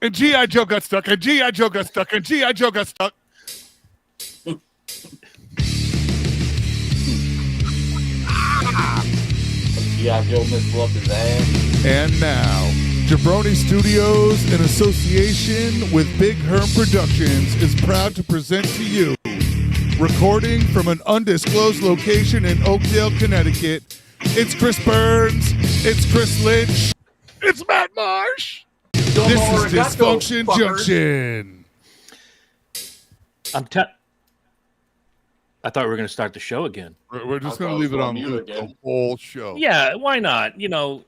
And G.I. Joe got stuck. And G.I. Joe got stuck. And G.I. Joe got stuck. G.I. Joe missed up his ass. And now, Jabroni Studios, in association with Big Herm Productions, is proud to present to you, recording from an undisclosed location in Oakdale, Connecticut, it's Chris Burns, it's Chris Lynch, it's Matt Marsh. This is Dysfunction Junction. I thought we were going to start the show again. We're just going to leave it on mute the whole show. Yeah, why not? You know,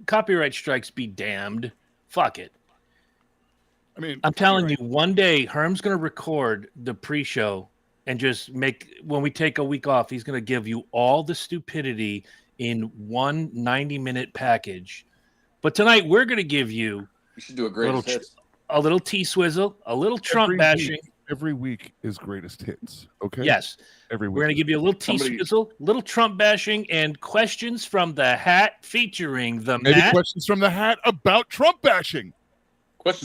copyright strikes be damned. Fuck it. I mean, I'm telling you, one day Herm's going to record the pre-show and just when we take a week off, he's going to give you all the stupidity in one 90-minute package. But tonight we're going to give you should do a little T-swizzle, a little Trump bashing. Every week is greatest hits. Okay. Yes. Every week. We're going to give you a little T-swizzle, little Trump bashing, and questions from the hat featuring the Matt. Questions from the hat about Trump bashing.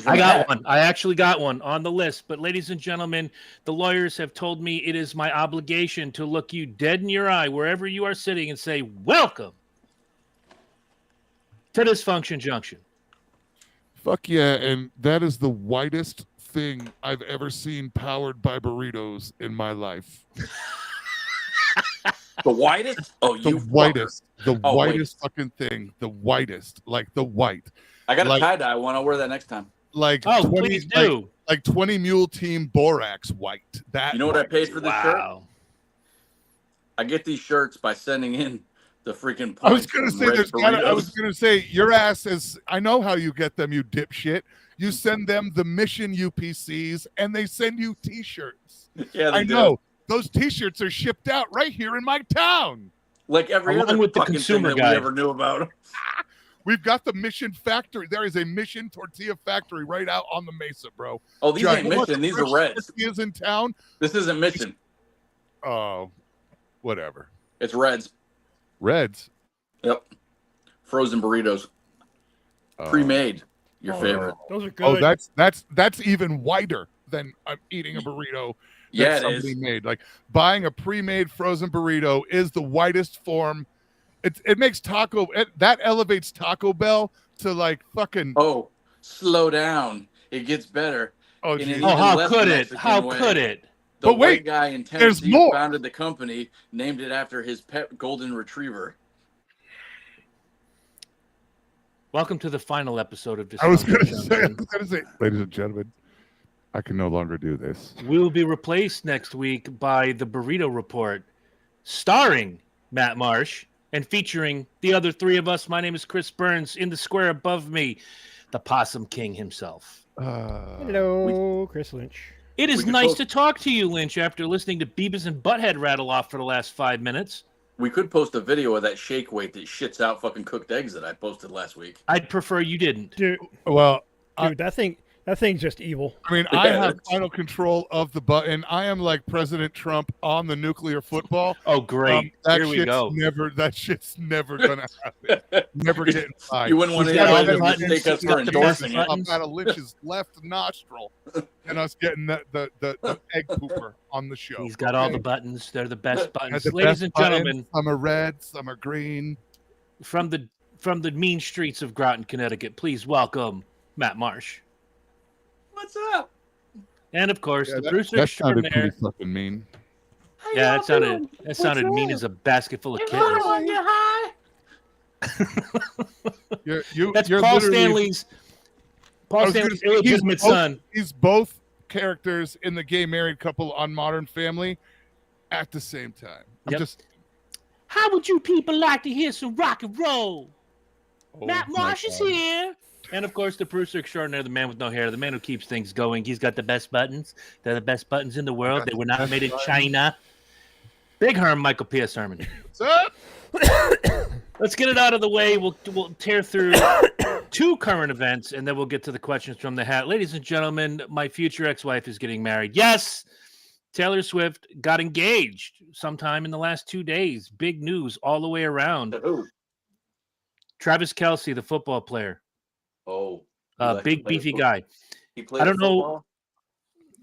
I got one. I actually got one on the list. But ladies and gentlemen, the lawyers have told me it is my obligation to look you dead in your eye wherever you are sitting and say, welcome to Dysfunction Junction. Fuck yeah. And that is the whitest thing I've ever seen powered by burritos in my life. The whitest? Oh, the whitest. The whitest fucking thing. The whitest. Like the white. I got a tie-dye one. I'll wear that next time. Like 20, please do. Like 20 Mule Team Borax white. That you know what I paid for this shirt? I get these shirts by sending in the freaking points. I was gonna say your ass is. I know how you get them, you dipshit. You send them the mission UPCs, and they send you T-shirts. Yeah, I know. Those T-shirts are shipped out right here in my town. Like every other with fucking thing that we ever knew about. We've got the Mission Factory. There is a Mission Tortilla Factory right out on the Mesa, bro. Oh, these ain't Mission. These are Reds. Is in town. This isn't Mission. Oh, whatever. It's Reds. Reds. Yep. Frozen burritos. Pre-made. Your favorite. Those are good. Oh, that's even whiter than I'm eating a burrito. Yeah, somebody made. Like buying a pre-made frozen burrito is the whitest form. It makes that elevates Taco Bell to like fucking. Oh, slow down. It gets better. Oh, how could it? How could it? The white guy in Tennessee founded the company, named it after his pet golden retriever. Welcome to the final episode of I was going to say, ladies and gentlemen, I can no longer do this. We will be replaced next week by the Burrito Report, starring Matt Marsh and featuring the other three of us. My name is Chris Burns. In the square above me, the Possum King himself. Hello, Chris Lynch. It is nice to talk to you, Lynch, after listening to Beavis and Butthead rattle off for the last 5 minutes. We could post a video of that shake weight that shits out fucking cooked eggs that I posted last week. I'd prefer you didn't. Dude, that thing's just evil. I mean, I have final control of the button. I am like President Trump on the nuclear football. Oh, great. Here we go. That shit's never going to happen. Never getting by. You wouldn't want to take us for endorsing it. Up out of Lynch's left nostril and us getting the egg pooper on the show. He's got all the buttons. They're the best buttons. Ladies and gentlemen. Some are red, some are green. From the mean streets of Groton, Connecticut, please welcome Matt Marsh. What's up? And of course, the Brewster extraordinaire. That sounded pretty fucking mean. Yeah, that sounded mean as a basket full of kittens. That's Paul Stanley's illegitimate son. He's both characters in the gay married couple on Modern Family at the same time. How would you people like to hear some rock and roll? Matt Marsh is here. And, of course, the producer extraordinaire, the man with no hair, the man who keeps things going. He's got the best buttons. They're the best buttons in the world. They were not made in China. Big Herm, Michael P.S. Herman. What's up? Let's get it out of the way. We'll tear through 2 current events, and then we'll get to the questions from the hat. Ladies and gentlemen, my future ex-wife is getting married. Yes, Taylor Swift got engaged sometime in the last 2 days. Big news all the way around. Travis Kelce, the football player. Oh. Big beefy guy. He played I don't know. football?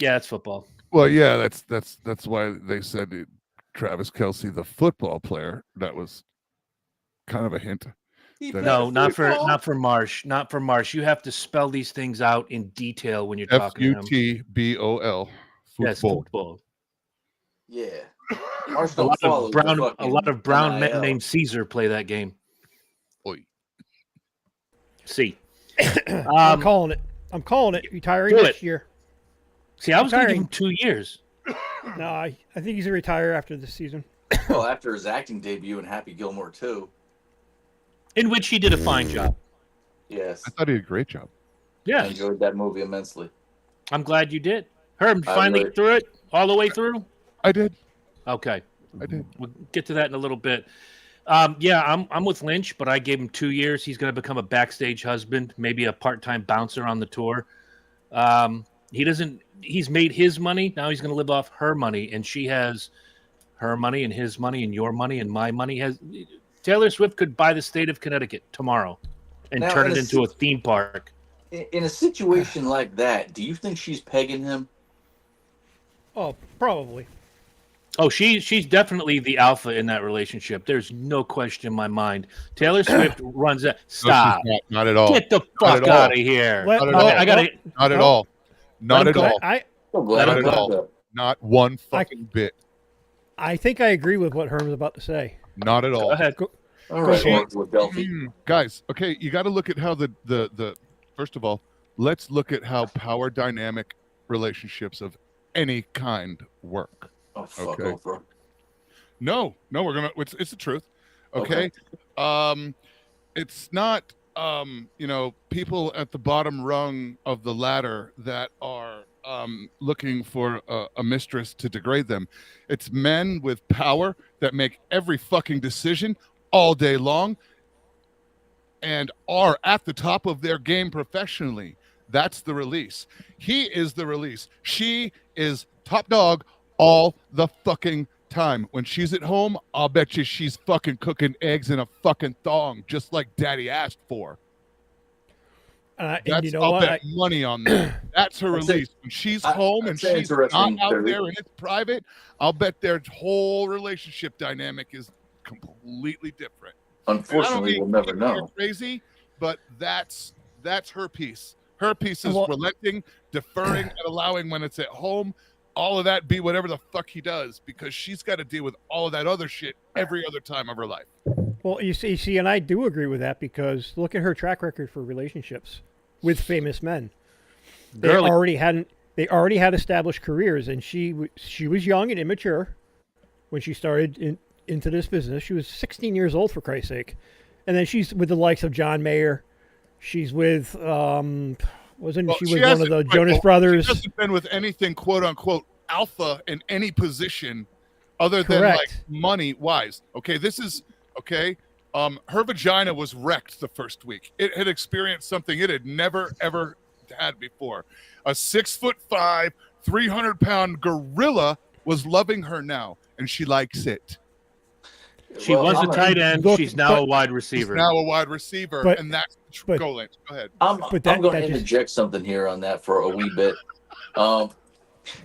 Yeah, it's football. Well, yeah, that's why they said Travis Kelce, the football player. That was kind of a hint. No, not for Marsh. Not for Marsh. You have to spell these things out in detail when you're talking to him. Futbol. Yes, football. Yeah. Marsh A lot don't follow of brown men NIL. named Caesar play that game. Oy. See, I'm calling it. I'm calling it. Retiring Do this it. year. See, I was going to give Retiring. him 2 years. No, I think he's a retire after this season. Well, after his acting debut in Happy Gilmore 2. In which he did a fine job. Yes. I thought he did a great job. I Yeah, enjoyed that movie immensely. I'm glad you did. Herb, I finally would. through it? All the way through? I did. Okay. I did. We'll get to that in a little bit. Yeah, I'm with Lynch, but I gave him 2 years. He's going to become a backstage husband, maybe a part-time bouncer on the tour. He's made his money. Now he's going to live off her money, and she has her money and his money and your money and my money. Taylor Swift could buy the state of Connecticut tomorrow and Now, turn in it a into a theme park. In a situation like that, do you think she's pegging him? Oh, probably. Oh, she's definitely the alpha in that relationship. There's no question in my mind. Taylor Swift runs that. Stop. No, she's not at all. Get the fuck out of here. Let- Not at no, all. I got to. Not at No. all. Not at go. all. So glad Not I at brought all. it up. Not one fucking bit. I think I agree with what Herm's about to say. Not at all. Go ahead. All right, She- Oracle of Delphi. Guys, okay, you got to look at how the first of all, let's look at how power dynamic relationships of any kind work. Oh, fuck Okay. Oprah. No, we're gonna. It's the truth. Okay. It's not. People at the bottom rung of the ladder that are looking for a mistress to degrade them. It's men with power that make every fucking decision all day long and are at the top of their game professionally. That's the release. He is the release. She is top dog all the fucking time. When she's at home, I'll bet you she's fucking cooking eggs in a fucking thong, just like Daddy asked for. And That's, you know I'll what? bet money on that. That's her That's release. When she's home and that's an she's not interesting out theory. there and it's private, I'll bet their whole relationship dynamic is completely different. Unfortunately, we'll never You're know. crazy, but that's her piece. Her piece is Well- relenting, deferring, and allowing when it's at home, all of that be whatever the fuck he does, because she's got to deal with all of that other shit every other time of her life. Well, you see, and I do agree with that because look at her track record for relationships with famous men. They Girly. already had established careers, and she was young and immature when she started into this business. She was 16 years old, for Christ's sake, and then she's with the likes of John Mayer. She's with one of the Jonas Brothers. She hasn't been with anything quote unquote alpha in any position other than Correct. like money wise. Okay, this is okay. Her vagina was wrecked the first week. It had experienced something it had never ever had before. A 6'5", 300-pound gorilla was loving her now, and she likes it. She was a tight end. Look, She's now a wide She's receiver. now a wide receiver, But- and that's but- go Lance. Go ahead. I'm But going that to just- interject something here on that for a wee bit.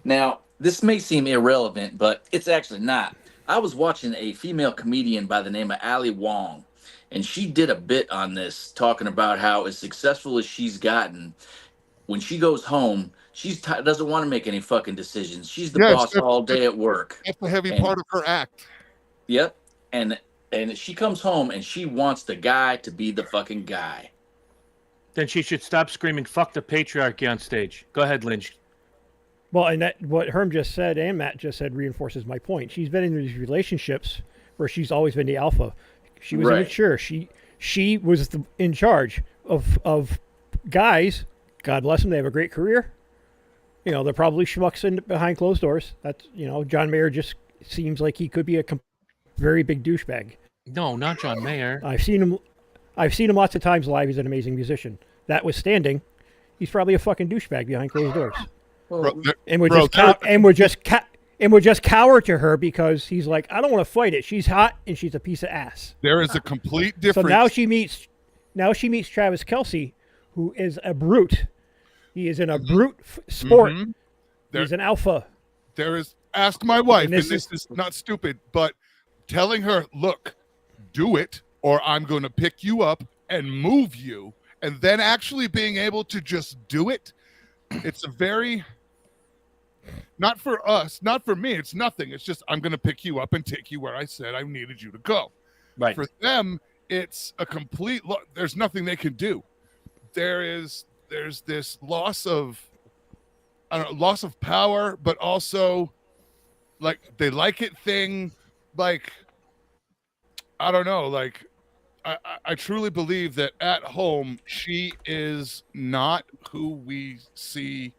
Now, this may seem irrelevant, but it's actually not. I was watching a female comedian by the name of Ali Wong, and she did a bit on this, talking about how as successful as she's gotten, when she goes home, she doesn't want to make any fucking decisions. She's the Yes, boss that's- all day at work. That's the heavy And- part of her act. Yep. And she comes home and she wants the guy to be the fucking guy. Then she should stop screaming "fuck the patriarchy" on stage. Go ahead, Lynch. Well, and that what Herm just said and Matt just said reinforces my point. She's been in these relationships where she's always been the alpha. She was Right. immature. She was in charge of guys. God bless them. They have a great career. You know, they're probably schmucks behind closed doors. That's, John Mayer just seems like he could be a very big douchebag. No, not John Mayer. I've seen him lots of times live. He's an amazing musician. Notwithstanding, he's probably a fucking douchebag behind closed doors. Well, And we're Bro, just cower to her because he's like, I don't want to fight it. She's hot and she's a piece of ass. There is a complete So difference. now she meets Travis Kelce, who is a brute. He is in a brute sport. He's an alpha. There is, ask my wife, and this this is not stupid, but telling her, look, do it, or I'm going to pick you up and move you, and then actually being able to just do it, it's a very, not for us, not for me, it's nothing. It's just, I'm going to pick you up and take you where I said I needed you to go. Right. For them, it's a complete, there's nothing they can do. There's this loss of, I don't know, loss of power, but also like they like it thing. Like, I don't know, like I truly believe that at home, she is not who we see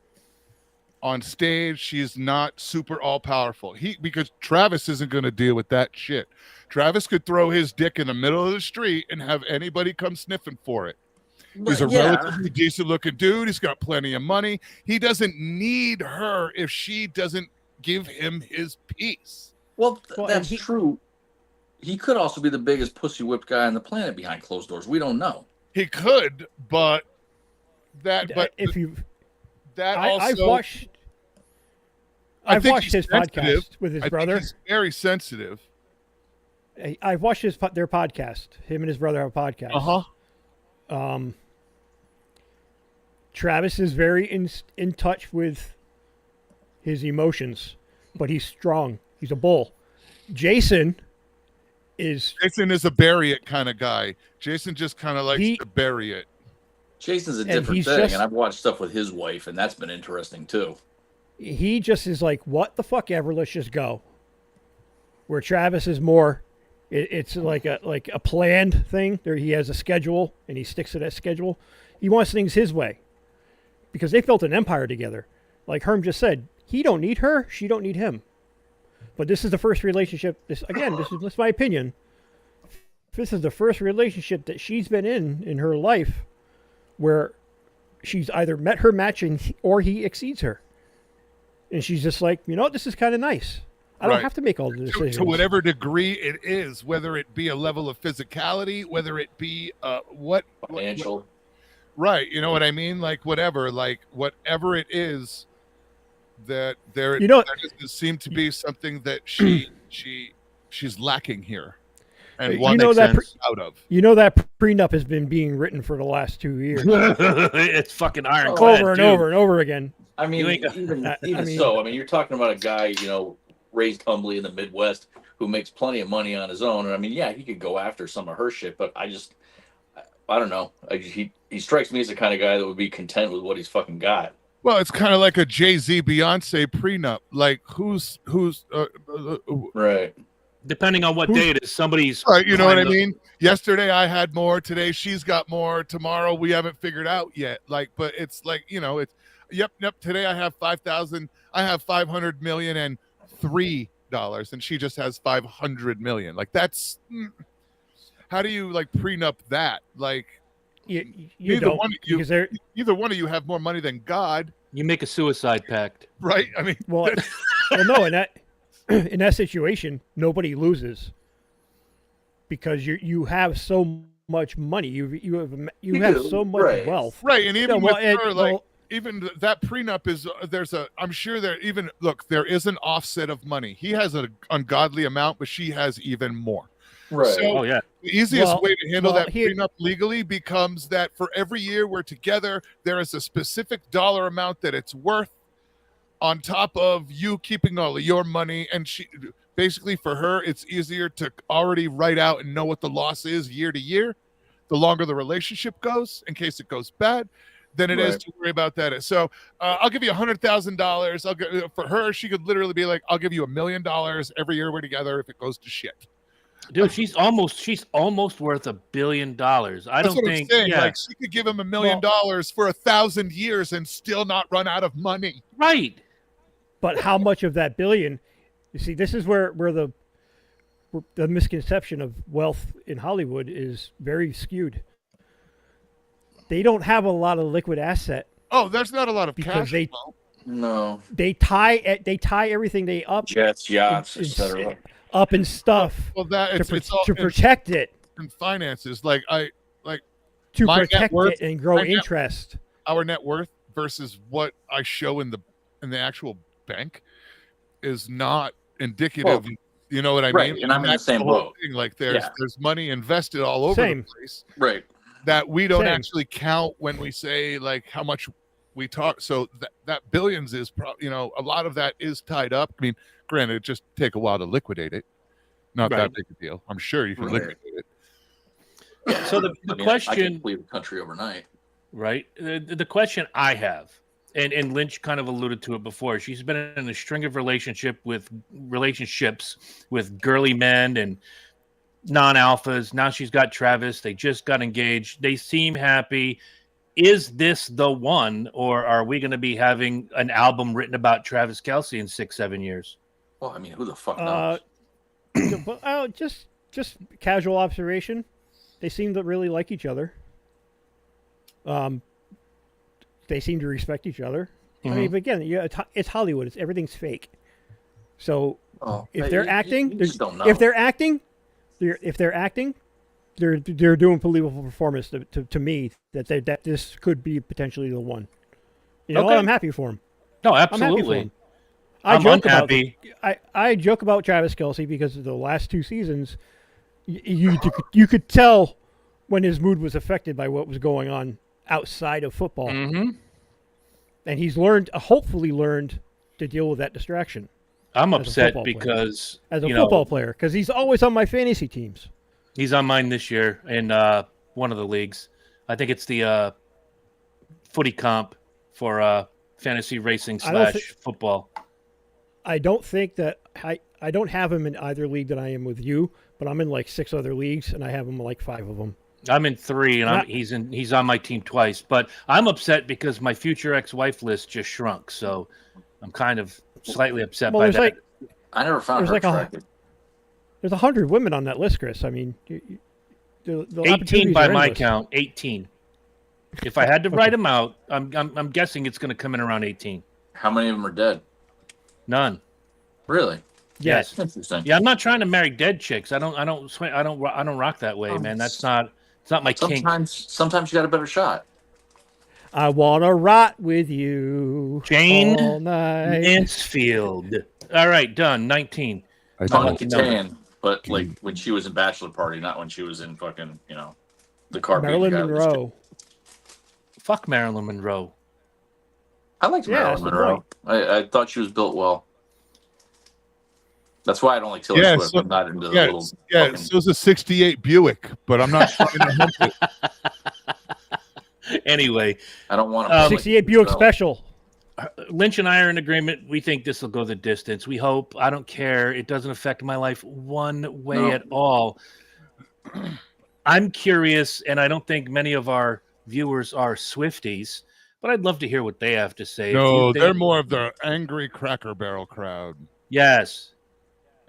on stage. She's not super all powerful. Because Travis isn't going to deal with that shit. Travis could throw his dick in the middle of the street and have anybody come sniffing for it. He's a relatively decent looking dude. He's got plenty of money. He doesn't need her if she doesn't give him his piece. Well, that's true. He could also be the biggest pussy whipped guy on the planet behind closed doors. We don't know. He could, but that. But if you, that I've also, watched his podcast with his brother. He's very sensitive. I've watched their podcast. Him and his brother have a podcast. Travis is very in touch with his emotions, but he's strong. He's a bull. Jason is a bury it kind of guy. Jason just kind of likes to bury it. Jason's a different thing, and I've watched stuff with his wife, and that's been interesting too. He just is like, what the fuck ever, let's just go. Where Travis is more, it's like a planned thing. There, he has a schedule, and he sticks to that schedule. He wants things his way, because they built an empire together. Like Herm just said, he don't need her, she don't need him. But this is the first relationship. This is my opinion. This is the first relationship that she's been in her life where she's either met her match or he exceeds her. And she's just like, this is kind of nice. I don't have to make all the decisions. To whatever degree it is, whether it be a level of physicality, whether it be financial. Right. You know what I mean? Like whatever it is that there doesn't seem to be something that she's lacking here. And what makes sense out of. That prenup has been being written for the last 2 years. It's fucking ironclad. Over and over and over again. I mean, even you're talking about a guy, raised humbly in the Midwest who makes plenty of money on his own. And I mean, yeah, he could go after some of her shit, but I don't know. He strikes me as the kind of guy that would be content with what he's fucking got. Well, it's kind of like a Jay-Z Beyonce prenup. Like who's right. Depending on what day it is, somebody's right. You know what I mean? Yesterday I had more. Today she's got more. Tomorrow we haven't figured out yet. Like, but it's like, it's yep. Today I have 5,000. I have 500 million and $3, and she just has 500 million. Like that's how do you like prenup that? Like either one of you have more money than God. You make a suicide pact, right? I mean, well, no, in that situation, nobody loses because you have so much money. You have so much wealth, right? And even with her, even that prenup is I'm sure there is an offset of money. He has an ungodly amount, but she has even more. Right. So the easiest way to handle that prenup legally becomes that for every year we're together, there is a specific dollar amount that it's worth on top of you keeping all of your money. And she basically, for her, it's easier to already write out and know what the loss is year to year. The longer the relationship goes, in case it goes bad, than it is to worry about that. So I'll give you $100,000. For her, she could literally be like, I'll give you $1 million every year we're together if it goes to shit. Dude, she's almost worth $1 billion. I don't think. Yeah. Like she could give him $1 million for 1,000 years and still not run out of money. Right. But how much of that billion? You see, this is where the misconception of wealth in Hollywood is very skewed. They don't have a lot of liquid asset. Oh, there's not a lot of cash. No. They tie everything they up. Jets, yachts, etc. Up and stuff. Well, that it's all to protect it. And finances, to My net protect worth- it and grow my net- interest. Our net worth versus what I show in the actual bank is not indicative. Well, you know what I right, mean? and I'm in the that's same whole boat. thing. Like there's Yeah. money invested all over Same. the place Right. that we don't Same. actually count when we say like how much we talk. So that billions is a lot of that is tied up. I mean, granted, it just take a while to liquidate it. Not Right. that big a deal. I'm sure you can Right. liquidate it. So the I question, can leave the country overnight. right? The question I have, and Lynch kind of alluded to it before. She's been in a string of relationships with girly men and non-alphas. Now she's got Travis. They just got engaged. They seem happy. Is this the one, or are we going to be having an album written about Travis Kelce in 6-7 years? Well, I mean, who the fuck knows? Just casual observation. They seem to really like each other. They seem to respect each other. I mean, but again, it's Hollywood. Everything's fake. So if they're acting, you just don't know. if they're acting, they're doing believable performance to me that this could be potentially the one. You know, Okay. I'm happy for him. No, I'm happy for absolutely. him. I'm unhappy. I joke about Travis Kelce because of the last 2 seasons, you could tell when his mood was affected by what was going on outside of football, Mm-hmm. and he's hopefully learned to deal with that distraction I'm As a upset football player. because as a you football know, player because he's always on my fantasy teams. he's on mine this year in one of the leagues. I think it's the footy comp for fantasy racing I don't / football. I don't think that I don't have him in either league that I am with you, but I'm in like 6 other leagues and I have him like 5 of them. I'm in 3, and he's on my team twice. But I'm upset because my future ex-wife list just shrunk. So I'm kind of slightly upset Well, by there's that. like I never found there's her like attractive. there's 100 women on that list, Chris. I mean, the 18 opportunities by are my endless. count. 18. If I had to write them out, I'm guessing it's going to come in around 18. How many of them are dead? None. Really? Yes. Interesting. Yeah, I'm not trying to marry dead chicks. I don't rock that way, man. It's not my kink. Sometimes you got a better shot. I wanna rot with you, Jane all night. Mansfield. All right, done. 19. Tony Lucky Katane, but like when she was in Bachelor Party, not when she was in fucking, the car. Marilyn beating guy. Monroe. Fuck Marilyn Monroe. I liked Yeah, Marilyn that's the Monroe. I thought she was built well. That's why I don't like Taylor Yeah, Swift. so- I'm not into the Yeah, little. yeah. fucking- So it's a '68 Buick, but I'm not trying to hump it. Anyway, I don't want to. 68 Buick Special. Lynch and I are in agreement. We think this will go the distance. We hope. I don't care. It doesn't affect my life one way No. at all. I'm curious, and I don't think many of our viewers are Swifties, but I'd love to hear what they have to say. If No, you they're think- more of the angry Cracker Barrel crowd. Yes.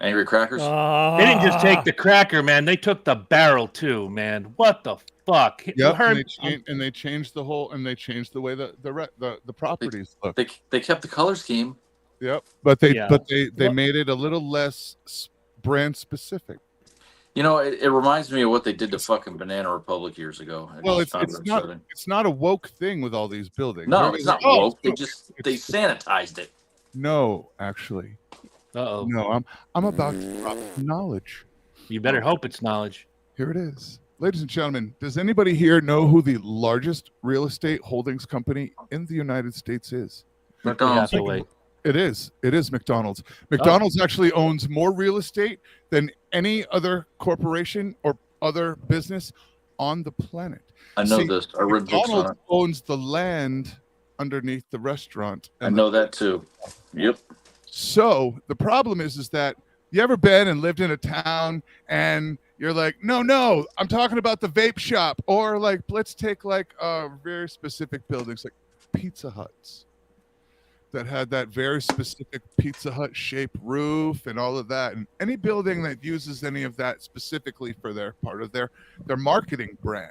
Angry Crackers. They didn't just take the cracker, man. They took the barrel too, man. What the fuck? Yep, Herb- and they changed the whole, and they changed the way the properties look. They kept the color scheme. Yep, but they Yeah. they made it a little less brand specific. It reminds me of what they did to fucking Banana Republic years ago. I Well, just found it upsetting. it's not a woke thing with all these buildings. No, They're it's not like, woke. They it's- sanitized it. No, actually, Uh-oh. no. I'm about to drop knowledge. You better hope it's knowledge. Here it is. Ladies and gentlemen, does anybody here know who the largest real estate holdings company in the United States is? McDonald's. Hathaway. It is McDonald's. McDonald's actually owns more real estate than any other corporation or other business on the planet. I know See, this. I read books on McDonald's it. owns the land underneath the restaurant. I know that too. Yep. So the problem is that you ever been and lived in a town and you're like, no, I'm talking about the vape shop, or like, let's take like very specific buildings like Pizza Huts that had that very specific Pizza Hut shaped roof and all of that, and any building that uses any of that specifically for their part of their marketing brand.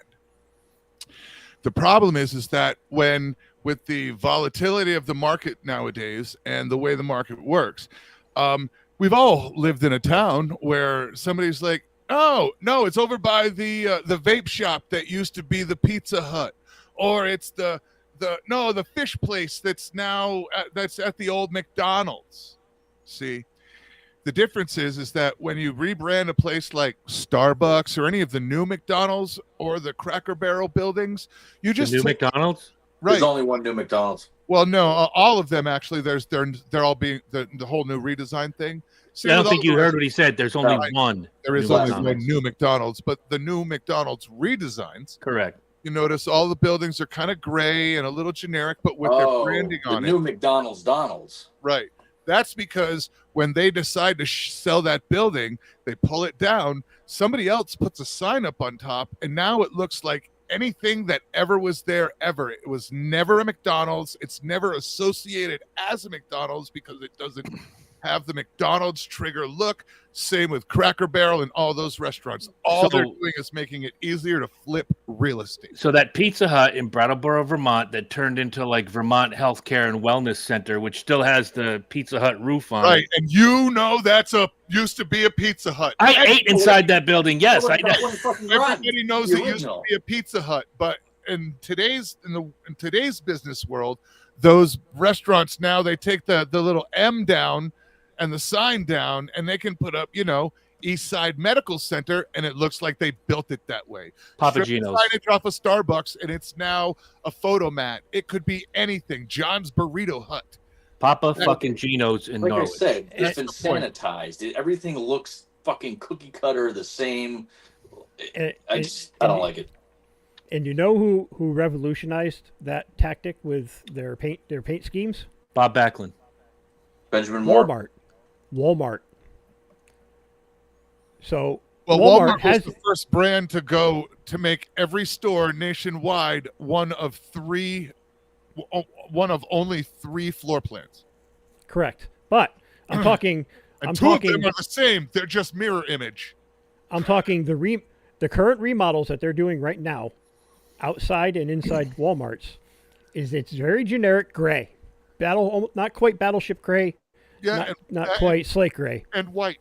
The problem is that when with the volatility of the market nowadays and the way the market works, we've all lived in a town where somebody's like, No, it's over by the vape shop that used to be the Pizza Hut, or it's the fish place that's now that's at the old McDonald's. See, the difference is that when you rebrand a place like Starbucks or any of the new McDonald's or the Cracker Barrel buildings, you just the new McDonald's. Right. There's only one new McDonald's. Well, no, all of them actually. They're all being the whole new redesign thing. I don't think you heard what he said. There's only one. There is only one new McDonald's, but the new McDonald's redesigns. Correct. You notice all the buildings are kind of gray and a little generic, but with their branding on it. The new McDonald's. Right. That's because when they decide to sell that building, they pull it down. Somebody else puts a sign up on top, and now it looks like anything that ever was there ever. It was never a McDonald's. It's never associated as a McDonald's because it doesn't have the McDonald's trigger look. Same with Cracker Barrel and all those restaurants. All they're doing is making it easier to flip real estate. So that Pizza Hut in Brattleboro, Vermont, that turned into like Vermont Healthcare and Wellness Center, which still has the Pizza Hut roof on it. Right, and you know that's used to be a Pizza Hut. I ate inside that building. Yes, I know. Everybody knows it used to be a Pizza Hut, but in today's business world, those restaurants now they take the little M down and the sign down, and they can put up, East Side Medical Center, and it looks like they built it that way. Papa Gino's. Signage off of Starbucks, and it's now a photo mat. It could be anything. John's Burrito Hut. Papa fucking Gino's in Norwich. Like I said, it's been sanitized. Everything looks fucking cookie cutter, the same. I don't like it. And you know who revolutionized that tactic with their paint schemes? Bob Backlund. Benjamin Moore. Walmart. So Walmart was the first brand to make every store nationwide one of only 3 floor plans. Correct, but I'm talking. And two of them are the same. They're just mirror image. I'm talking the current remodels that they're doing right now, outside and inside Walmarts, it's very generic gray, not quite battleship gray. Yeah, not quite slate gray. And white.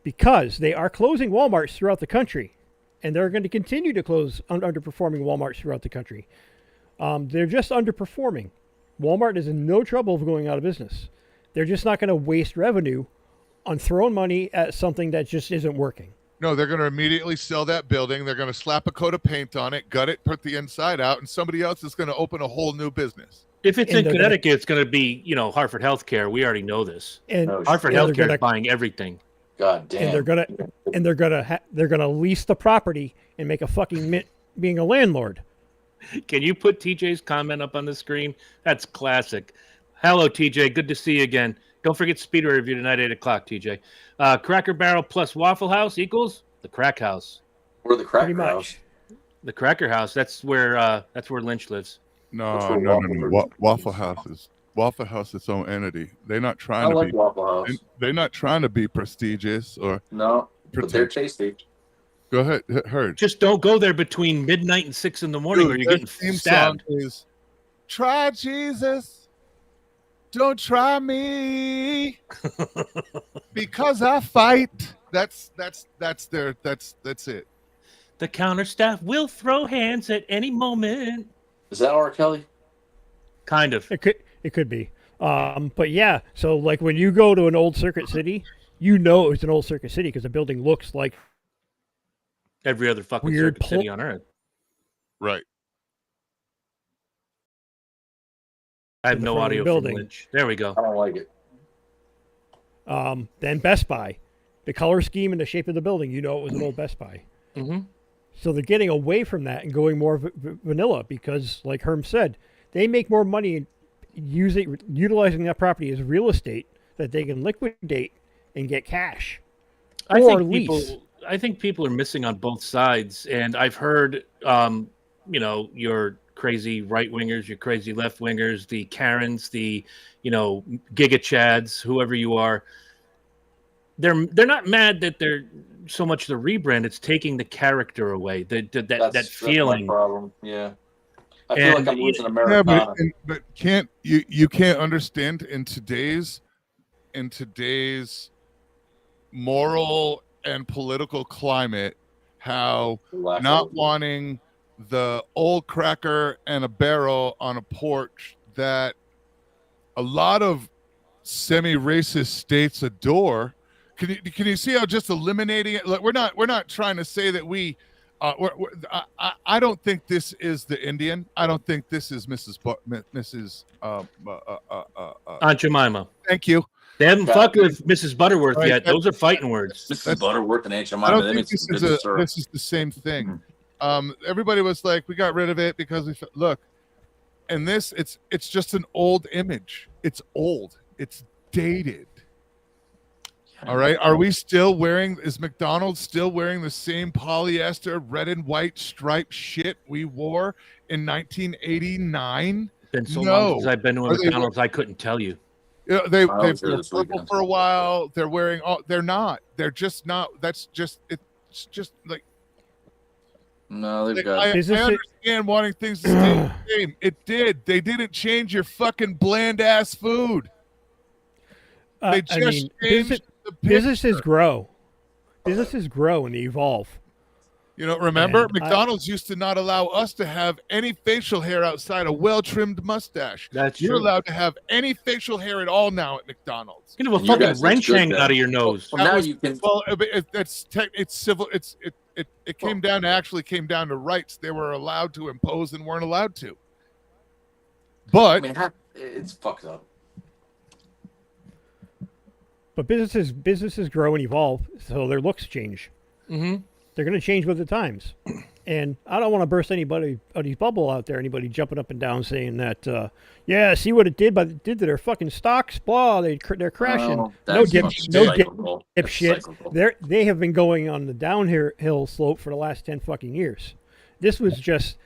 Because they are closing Walmarts throughout the country, and they're going to continue to close underperforming Walmarts throughout the country. They're just underperforming. Walmart is in no trouble of going out of business. They're just not going to waste revenue on throwing money at something that just isn't working. No, they're going to immediately sell that building. They're going to slap a coat of paint on it, gut it, put the inside out, and somebody else is going to open a whole new business. If it's in Connecticut, it's going to be, Hartford Healthcare. We already know this. And Hartford Healthcare is buying everything. God damn. And they're gonna lease the property and make a fucking mint being a landlord. Can you put TJ's comment up on the screen? That's classic. Hello, TJ. Good to see you again. Don't forget Speedway review tonight, 8:00, TJ. Cracker Barrel plus Waffle House equals the Crack House. Or the Cracker House. The Cracker House. That's where Lynch lives. No. Waffle House is its own entity. They're not trying to be Waffle House. They're not trying to be prestigious or but they're tasty. Go ahead, heard. Just don't go there between midnight and 6 in the morning, or you're getting stabbed. Is, try Jesus, don't try me, because I fight. That's it. The counter staff will throw hands at any moment. Is that R. Kelly? Kind of. It could be. But yeah, so like when you go to an old Circuit City, it's an old Circuit City because the building looks like every other fucking Circuit City on Earth. Right. I have no audio from Lynch. There we go. I don't like it. Then Best Buy. The color scheme and the shape of the building, it was an old Best Buy. Mm-hmm. So they're getting away from that and going more vanilla because, like Herm said, they make more money utilizing that property as real estate that they can liquidate and get cash. I think people are missing on both sides, and I've heard, your crazy right wingers, your crazy left wingers, the Karens, the, Giga Chads, whoever you are. They're not mad that they're so much the rebrand. It's taking the character away. That feeling. That's my problem. Yeah. I feel like I'm losing Americana. Yeah, but you can't understand in today's moral and political climate, how not wanting the old cracker and a barrel on a porch that a lot of semi-racist states adore. Can you see how just eliminating it? Like, we're not trying to say that we. I don't think this is the Indian. I don't think this is Mrs. Aunt Jemima. Thank you. They haven't fucked with Mrs. Butterworth yet. Those are fighting words. Mrs. Butterworth and Aunt Jemima. I don't think this is the same thing. Everybody was like, we got rid of it because we look. And this, it's just an old image. It's old. It's dated. All right. Are we still wearing? Is McDonald's still wearing the same polyester red and white striped shit we wore in 1989? Been so long since I've been to a McDonald's, I couldn't tell you. You know, they've been purple for a while. They're wearing all. They're not. They're just not. That's just. It's just like. No, they've got. I understand wanting things to stay the same. It did. They didn't change your fucking bland ass food. They just changed the businesses grow. Businesses grow and they evolve. You know, remember, McDonald's used to not allow us to have any facial hair outside a well-trimmed mustache. You're allowed to have any facial hair at all now at McDonald's. You can have a fucking wrench hanging out of your nose. Well, now you can. Well, it's civil. It came down to rights they were allowed to impose and weren't allowed to. But I mean, it's fucked up. But businesses grow and evolve, so their looks change. Mm-hmm. They're going to change with the times. And I don't want to burst anybody's bubble out there, anybody jumping up and down saying that, yeah, see what it did to their fucking stocks, blah, they're crashing. Oh, no dipshit. They have been going on the downhill slope for the last 10 fucking years. This was just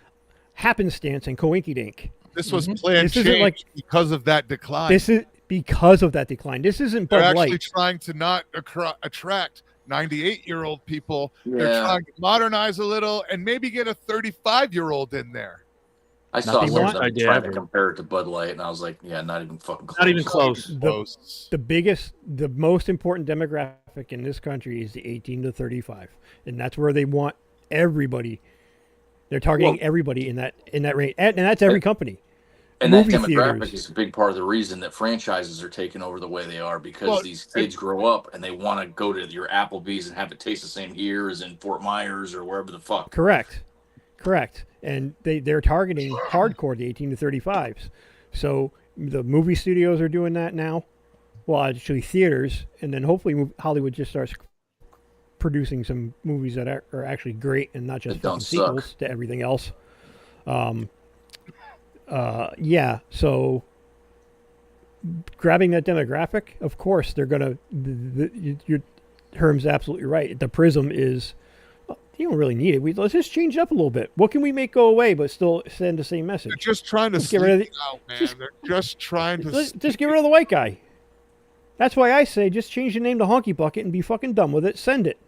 happenstance and coinky-dink. This was planned change because of that decline. This is because of that decline. This isn't Bud Light. They're actually trying to not attract 98-year-old people. Yeah. They're trying to modernize a little and maybe get a 35-year-old in there. I saw something trying to compare it to Bud Light, and I was like, yeah, not even fucking close. Not even close. The most important demographic in this country is the 18 to 35, and that's where they want everybody. They're targeting everybody in that range, and that's every company. And that demographic is a big part of the reason that franchises are taking over the way they are, because these kids grow up and they want to go to your Applebee's and have it taste the same here as in Fort Myers or wherever the fuck. Correct. And they're targeting hardcore, the 18 to 35s. So the movie studios are doing that now. Well, actually theaters, and then hopefully Hollywood just starts producing some movies that are actually great and not just sequels to everything else. So grabbing that demographic, of course, they're going to, Herm's absolutely right. The prism is, you don't really need it. Let's just change it up a little bit. What can we make go away but still send the same message? They're just trying to get rid of They're just trying to just get rid of the white guy. That's why I say just change the name to Honky Bucket and be fucking done with it. Send it.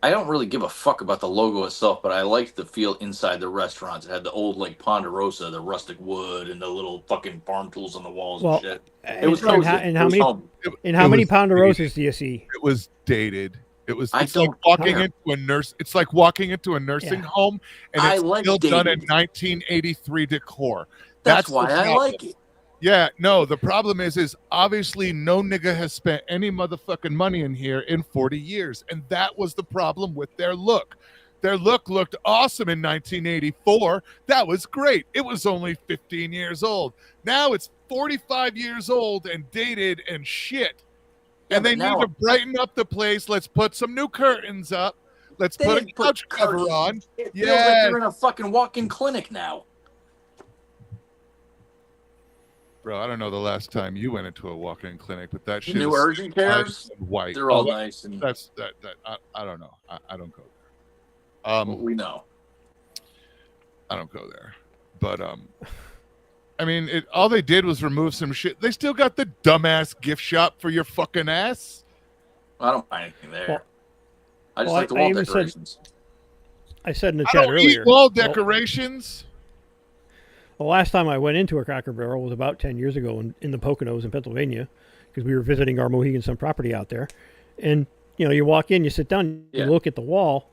I don't really give a fuck about the logo itself, but I liked the feel inside the restaurants. It had the old like Ponderosa, the rustic wood, and the little fucking farm tools on the walls and shit. It was cozy. And how many Ponderosas do you see? It was dated. It's like walking into a nurse. It's like walking into a nursing home, and it's still done in 1983 decor. That's why I like it. Yeah, no, the problem is obviously no nigga has spent any motherfucking money in here in 40 years. And that was the problem with their look. Their look looked awesome in 1984. That was great. It was only 15 years old. Now it's 45 years old and dated and shit. Yeah, and they need to brighten up the place. Let's put some new curtains up. Let's put a couch cover on. It feels like you're in a fucking walk-in clinic now. Bro, I don't know the last time you went into a walk-in clinic, but that shit new urgent cares, white. They're all nice. And that's that. I don't know. I don't go there. We know. I don't go there, but I mean, all they did was remove some shit. They still got the dumbass gift shop for your fucking ass. I don't buy anything there. I just like the wall decorations. I said in the chat earlier. Eat wall decorations. The last time I went into a Cracker Barrel was about 10 years ago in the Poconos in Pennsylvania, because we were visiting our Mohegan Sun property out there. And you walk in, you sit down, Yeah. you look at the wall,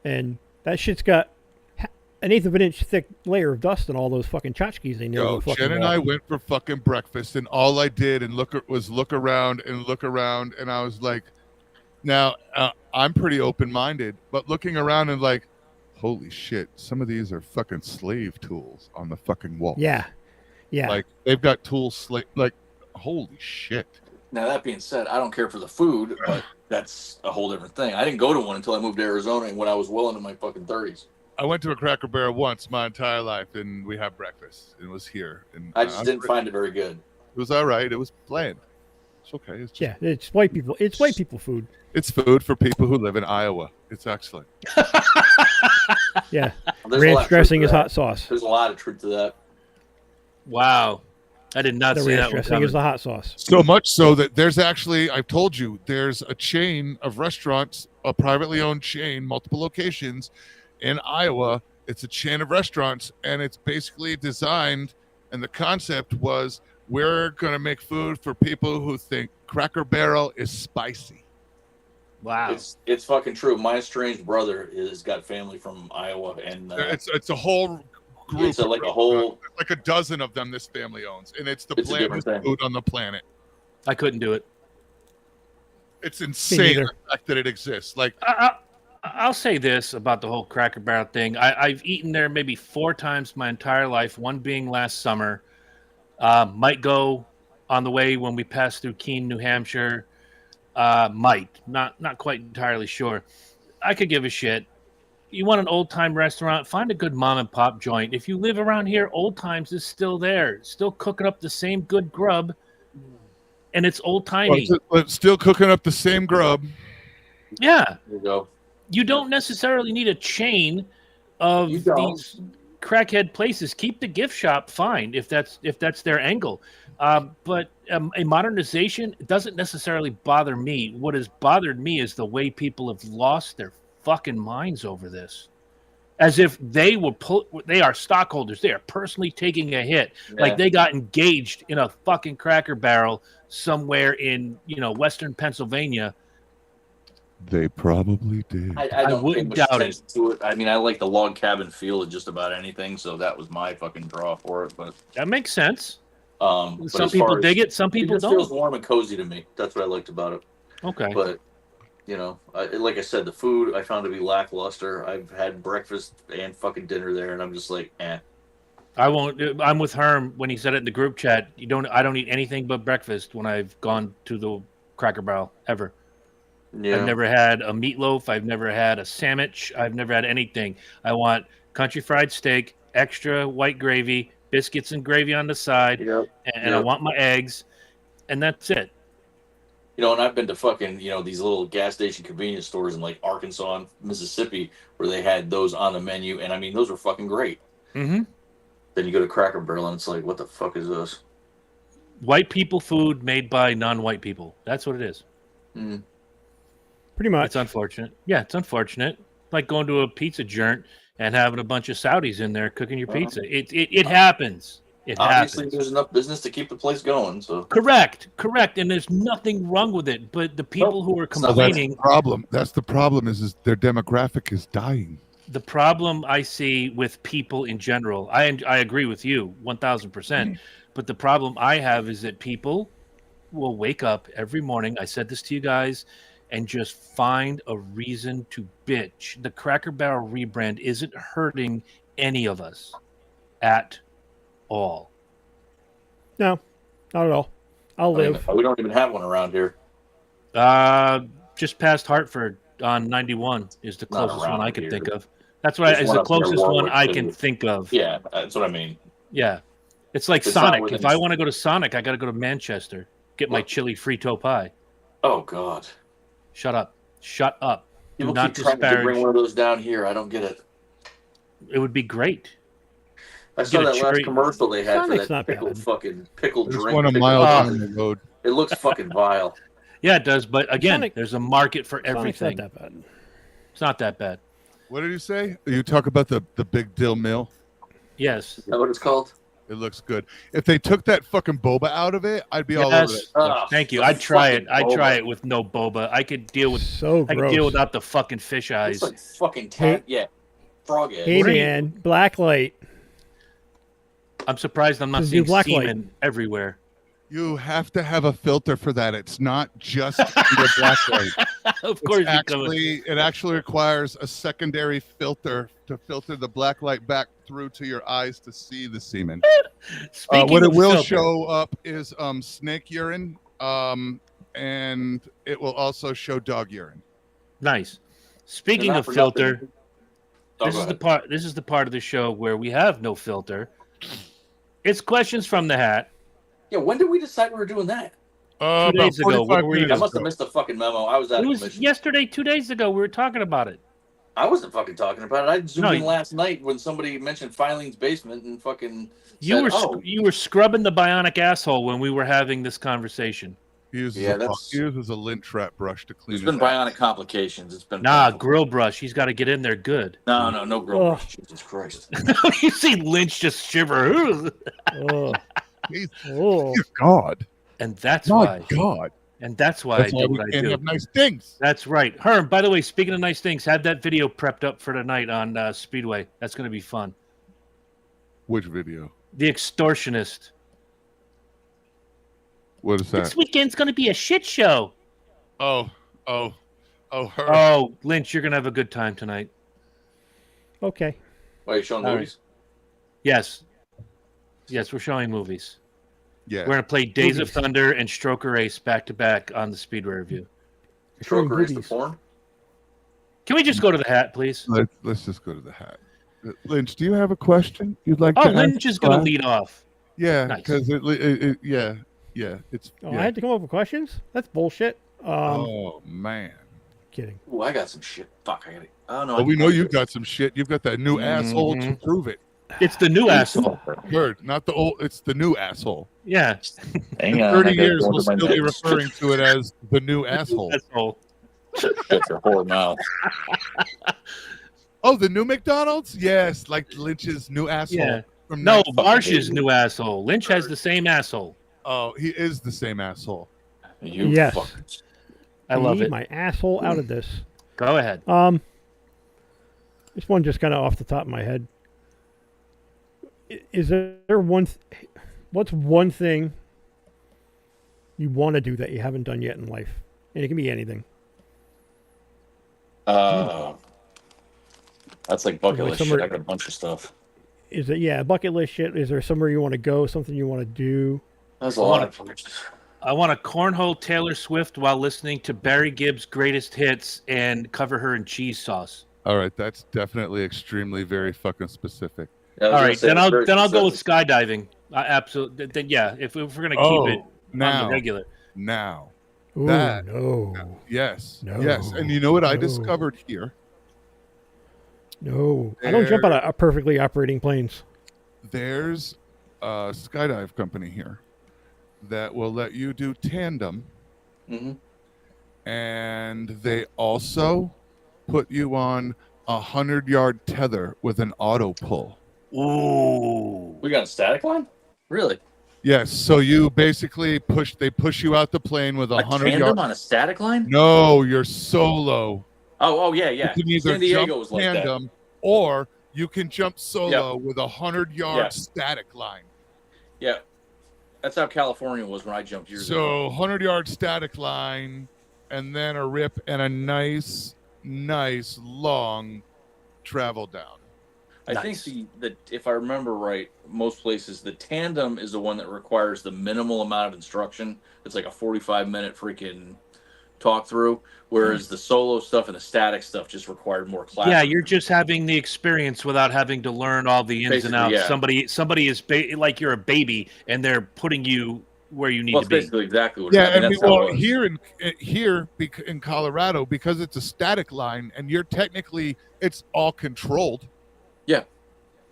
and that shit's got an eighth of an inch thick layer of dust and all those fucking tchotchkes they nailed. Yo, Jen and I went for fucking breakfast, and all I did was look around, and I was like, now I'm pretty open-minded, but looking around and like, holy shit, some of these are fucking slave tools on the fucking wall. Yeah. Like they've got tools like, holy shit. Now that being said, I don't care for the food, but that's a whole different thing. I didn't go to one until I moved to Arizona, and when I was well into my fucking 30s. I went to a Cracker Barrel once my entire life, and we had breakfast. It was here, and I just didn't find it very good. It was all right. It was bland. It's okay. It's just, it's white people. It's white people food. It's food for people who live in Iowa. It's excellent. Yeah, ranch dressing is hot sauce. There's a lot of truth to that. Wow, I did not see that. Ranch dressing is the hot sauce. So much so that there's actually, I've told you, there's a chain of restaurants, a privately owned chain, multiple locations in Iowa. It's a chain of restaurants, and it's basically designed, and the concept was, we're going to make food for people who think Cracker Barrel is spicy. Wow. It's fucking true. My estranged brother has got family from Iowa, and it's a whole group. It's like a dozen of them this family owns, and it's the blandest thing. food on the planet. I couldn't do it. It's insane the fact that it exists. Like I'll say this about the whole Cracker Barrel thing. I've eaten there maybe 4 times my entire life, one being last summer. Might go on the way when we pass through Keene, New Hampshire. Might. Not quite entirely sure. I could give a shit. You want an old-time restaurant, find a good mom-and-pop joint. If you live around here, Old Times is still there. Still cooking up the same good grub. And it's old-timey. But still cooking up the same grub. Yeah. There you go. You don't necessarily need a chain of these crackhead places. Keep the gift shop fine if that's their angle. But a modernization doesn't necessarily bother me. What has bothered me is the way people have lost their fucking minds over this. As if they are stockholders. They are personally taking a hit. Yeah. Like they got engaged in a fucking Cracker Barrel somewhere in, Western Pennsylvania. They probably did. I wouldn't doubt it. To it. I mean, I like the log cabin feel of just about anything, so that was my fucking draw for it. But that makes sense. Some people dig it, some people don't. It feels warm and cozy to me. That's what I liked about it. Okay. But, like I said, the food I found to be lackluster. I've had breakfast and fucking dinner there, and I'm just like, eh. I won't. I'm with Herm when he said it in the group chat. I don't eat anything but breakfast when I've gone to the Cracker Barrel ever. Yeah. I've never had a meatloaf. I've never had a sandwich. I've never had anything. I want country fried steak, extra white gravy, biscuits and gravy on the side, and I want my eggs, and that's it. And I've been to fucking, these little gas station convenience stores in like Arkansas and Mississippi where they had those on the menu, and I mean, those were fucking great. Mm-hmm. Then you go to Cracker Barrel, and it's like, what the fuck is this? White people food made by non-white people. That's what it is. Mm. Pretty much. It's unfortunate. Yeah, it's unfortunate. Like going to a pizza joint and having a bunch of Saudis in there cooking your pizza. It happens. It Obviously, happens. There's enough business to keep the place going. So correct, and there's nothing wrong with it. But the people who are complaining, that's the problem is their demographic is dying. The problem I see with people in general, I agree with you 1,000%. But the problem I have is that people will wake up every morning. I said this to you guys. And just find a reason to bitch. The Cracker Barrel rebrand isn't hurting any of us at all. No, not at all. I'll live. We don't even have one around here. Just past Hartford on 91 is the closest one I can think of. That's right. It's the closest one I can think of. Yeah, that's what I mean. Yeah. It's like Sonic. If I want to go to Sonic, I got to go to Manchester. Get my chili frito pie. Oh, God. Shut up. People keep trying to bring one of those down here. I don't get it. It would be great. I saw that last commercial they had for that pickle drink. One a mile down the road. It looks fucking vile. Yeah, it does. But again, there's a market for everything. Sonic's not that bad. It's not that bad. What did you say? You talk about the Big Dill Mill? Yes. Is that what it's called? It looks good. If they took that fucking boba out of it, I'd be all over that. Thank you. The I'd try it. fucking I'd try boba. it with no boba. I could deal with. So I could gross. deal without the fucking fish eyes. It's like fucking Hey- frog eggs. Hey What are you- man, black light. I'm surprised I'm not Just do seeing black light. semen everywhere. You have to have a filter for that. It's not just the black light. Of course, It actually requires a secondary filter to filter the black light back through to your eyes to see the semen. Speaking What it of will filter, show up is snake urine, and it will also show dog urine. Nice. Speaking Not of for filter, nothing. Oh, this go is the ahead. part. This is the part of the show where we have no filter. It's questions from the hat. Yeah, when did we decide we were doing that? 2 days ago. Where were you? I must have missed the fucking memo. I was out It of was commission. yesterday, 2 days ago. We were talking about it. I wasn't fucking talking about it. I zoomed No, in you- last night when somebody mentioned Filing's basement and fucking You said, were "Oh, you were scrubbing the bionic asshole when we were having this conversation. He uses, Yeah, he uses a lint trap brush to clean there's been his ass. bionic complications. It's been Nah, painful." grill brush. He's got to get in there good. No grill Ugh. brush. Jesus Christ. You see Lynch just shiver, Oh, He's- oh. Dear God. and that's My why. God. And that's why That's I why do we what I can't do. have nice things. That's right. Herm, by the way, speaking of nice things, have that video prepped up for tonight on Speedway. That's going to be fun. Which video? The Extortionist. What is that? This weekend's going to be a shit show. Oh, her. Oh, Lynch, you're going to have a good time tonight. Okay. Why are you showing All right. movies? Yes. Yes, we're showing movies. Yeah. We're going to play Days of Movies. Thunder and Stroker Race back to back on the Speedway review. Showing Stroker is the boobies. porn? Can we just go to the hat, please? Let's just go to the hat. Lynch, do you have a question you'd like Oh, to ask? Lynch is going to Scott? lead off. Yeah, Nice. because yeah, it's. Oh, yeah. I had to come up with questions? That's bullshit. Oh man. Kidding. Ooh, I got some shit. Fuck, I got it. Oh no. Well, we know you've got some shit. You've got that new asshole to Mhm. prove it. It's the new asshole. Heard, not the old. It's the new asshole. Yeah. Hang In on, 30 I gotta years, go we'll into my still be notes. referring to it as the new asshole. Asshole. Shut your whore mouth. Oh, the new McDonald's? Yes, like Lynch's new asshole. Yeah. From No, 19 Marsh's new asshole. Lynch has the same asshole. Oh, he is the same asshole. You Yes. fuckers. I love Need it. my asshole out of this. Go ahead. This one just kind of off the top of my head. Is there what's one thing you want to do that you haven't done yet in life? And it can be anything. That's like bucket Like list shit. somewhere- I got a bunch of stuff. Is it bucket list shit? Is there somewhere you want to go? Something you want to do? That's a lot of I want to cornhole Taylor Swift while listening to Barry Gibb's greatest hits and cover her in cheese sauce. All right, that's definitely extremely very fucking specific. Yeah, I was All gonna right, say then it's very I'll go with specific. skydiving. Absolutely. Then yeah, if we're gonna keep Oh, it on now. the regular. Now, Ooh, That- no, yes, No, yes, and you know what I no. discovered here? no. I don't jump out of perfectly operating planes. There's a skydive company here that will let you do tandem, Mhm. and they also put you on 100-yard tether with an auto pull. Ooh. We got a static line? Really? Yes, so you basically push you out the plane with A 100 tandem yards. on a static line? No, you're solo. Oh, yeah. You can either San Diego jump was like that. tandem or you can jump solo with a 100-yard Yeah. static line. Yeah. That's how California was when I jumped years ago. So 100-yard static line, and then a rip and a nice long travel down. I Nice. think the if I remember right, most places the tandem is the one that requires the minimal amount of instruction. It's like a 45-minute freaking talk through, whereas the solo stuff and the static stuff just required more class. Yeah, you're just having the experience without having to learn all the ins and Basically, outs. yeah. Somebody is like you're a baby, and they're putting you where you need Well, to it's be. basically exactly what. Yeah, it is. and That's how it was. here in Colorado, because it's a static line and it's all controlled. Yeah.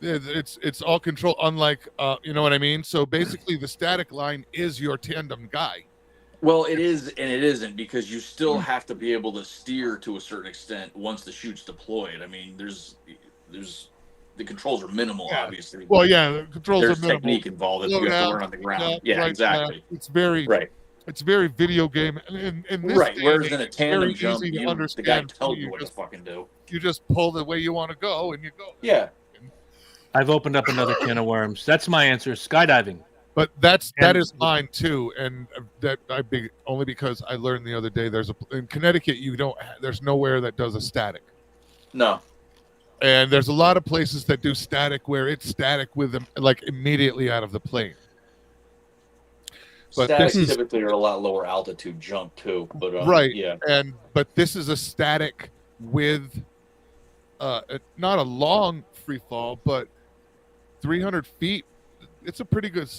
It's all controlled, unlike you know what I mean? So basically the static line is your tandem guy. Well, it is and it isn't, because you still have to be able to steer to a certain extent once the chute's deployed. I mean, there's the controls are minimal, Yeah. obviously. Well, yeah, the controls There's are minimal. technique involved that Slow you have to down, learn on the ground. left, Yeah, right, exactly. left. It's very Right. It's very video game. In this Right. day Whereas and in a age, it's very tandem jump, easy to the guy understand. tells you what to fucking do. You just pull the way you want to go, and you go. Yeah. I've opened up another can of worms. That's my answer. Skydiving. But that is mine too, and that only because I learned the other day. In Connecticut, there's nowhere that does a static. No. And there's a lot of places that do static where it's static with them like immediately out of the plane. But Statics typically are a lot lower altitude jump too. But right, yeah. But this is a static with not a long free fall, but 300 feet. It's a pretty good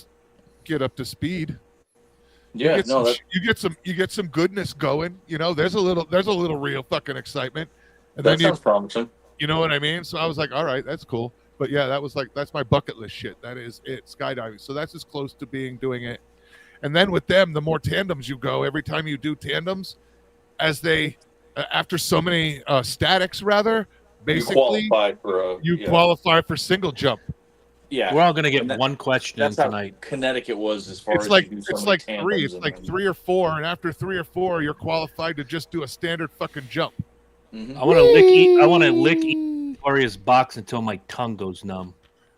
get up to speed. Yeah, you get some goodness going. You know, there's a little real fucking excitement. And that then sounds promising. You know what I mean? So I was like, all right, that's cool. But yeah, that's my bucket list shit. That is it, skydiving. So that's as close to doing it. And then with them, the more tandems you go, every time you do tandems, as they after so many statics, rather, basically you qualify for single jump. Yeah, we're all gonna get one question that's tonight. How Connecticut was as far it's as like you do it's like three. It's like 3 or 4, and after 3 or 4, you're qualified to just do a standard fucking jump. Mm-hmm. I want to lick Victoria's box until my tongue goes numb.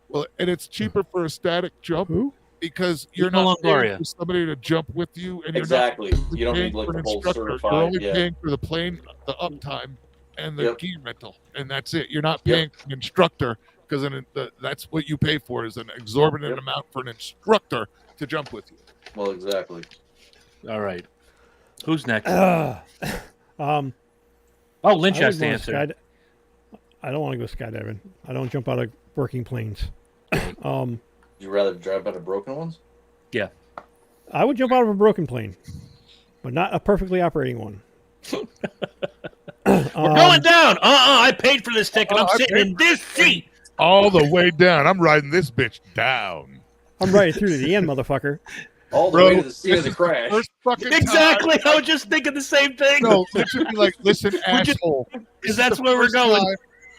Well, and it's cheaper for a static jump because you're no not paying for somebody to jump with you, and exactly. You're you don't need not like the whole certified. You're only paying for the plane, the uptime, and the gear rental, and that's it. You're not paying for an instructor because that's what you pay for is an exorbitant amount for an instructor to jump with you. Well, exactly. All right, who's next? Lynch has to answer. I don't want to go skydiving. I don't jump out of working planes. Would you rather drive out of broken ones? Yeah. I would jump out of a broken plane, but not a perfectly operating one. We're going down. I paid for this ticket. I'm sitting in this seat. All the way down. I'm riding this bitch down. I'm riding through to the end, motherfucker. All the way to the scene of the crash. Exactly. I was just thinking the same thing. No, it should be like, listen, asshole. Because that's where we're going.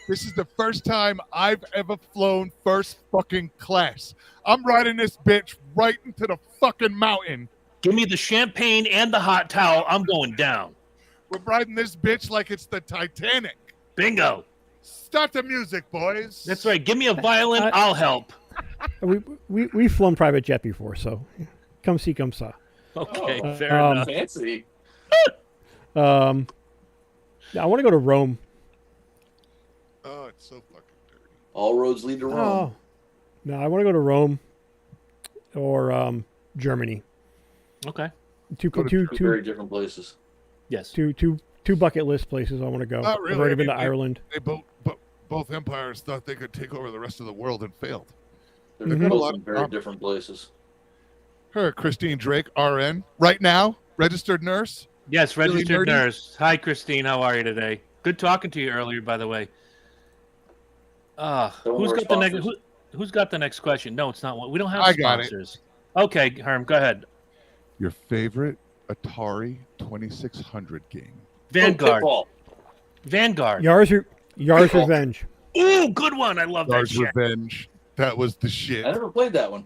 This is the first time I've ever flown first fucking class. I'm riding this bitch right into the fucking mountain. Give me the champagne and the hot towel. I'm going down. We're riding this bitch like it's the Titanic. Bingo. Start the music, boys. That's right. Give me a violin. I'll help. We've flown private jet before, so come see, come saw. Okay, fair enough. Fancy. I want to go to Rome. Oh, it's so fucking dirty. All roads lead to Rome. Oh. No, I want to go to Rome or Germany. Okay. Two very different places. Yes. Two bucket list places I want to go. Not really. I've already been to Ireland. They both empires thought they could take over the rest of the world and failed. They're both in very different places. Her, Christine Drake, RN, right now, registered nurse. Yes, registered nurse. Hi, Christine. How are you today? Good talking to you earlier, by the way. Who's got the next question? No, it's not one. We don't have sponsors. Okay, Herm, go ahead. Your favorite Atari 2600 game? Vanguard. Vanguard. Yars Revenge. Ooh, good one. I love that shit. Yars Revenge. That was the shit. I never played that one.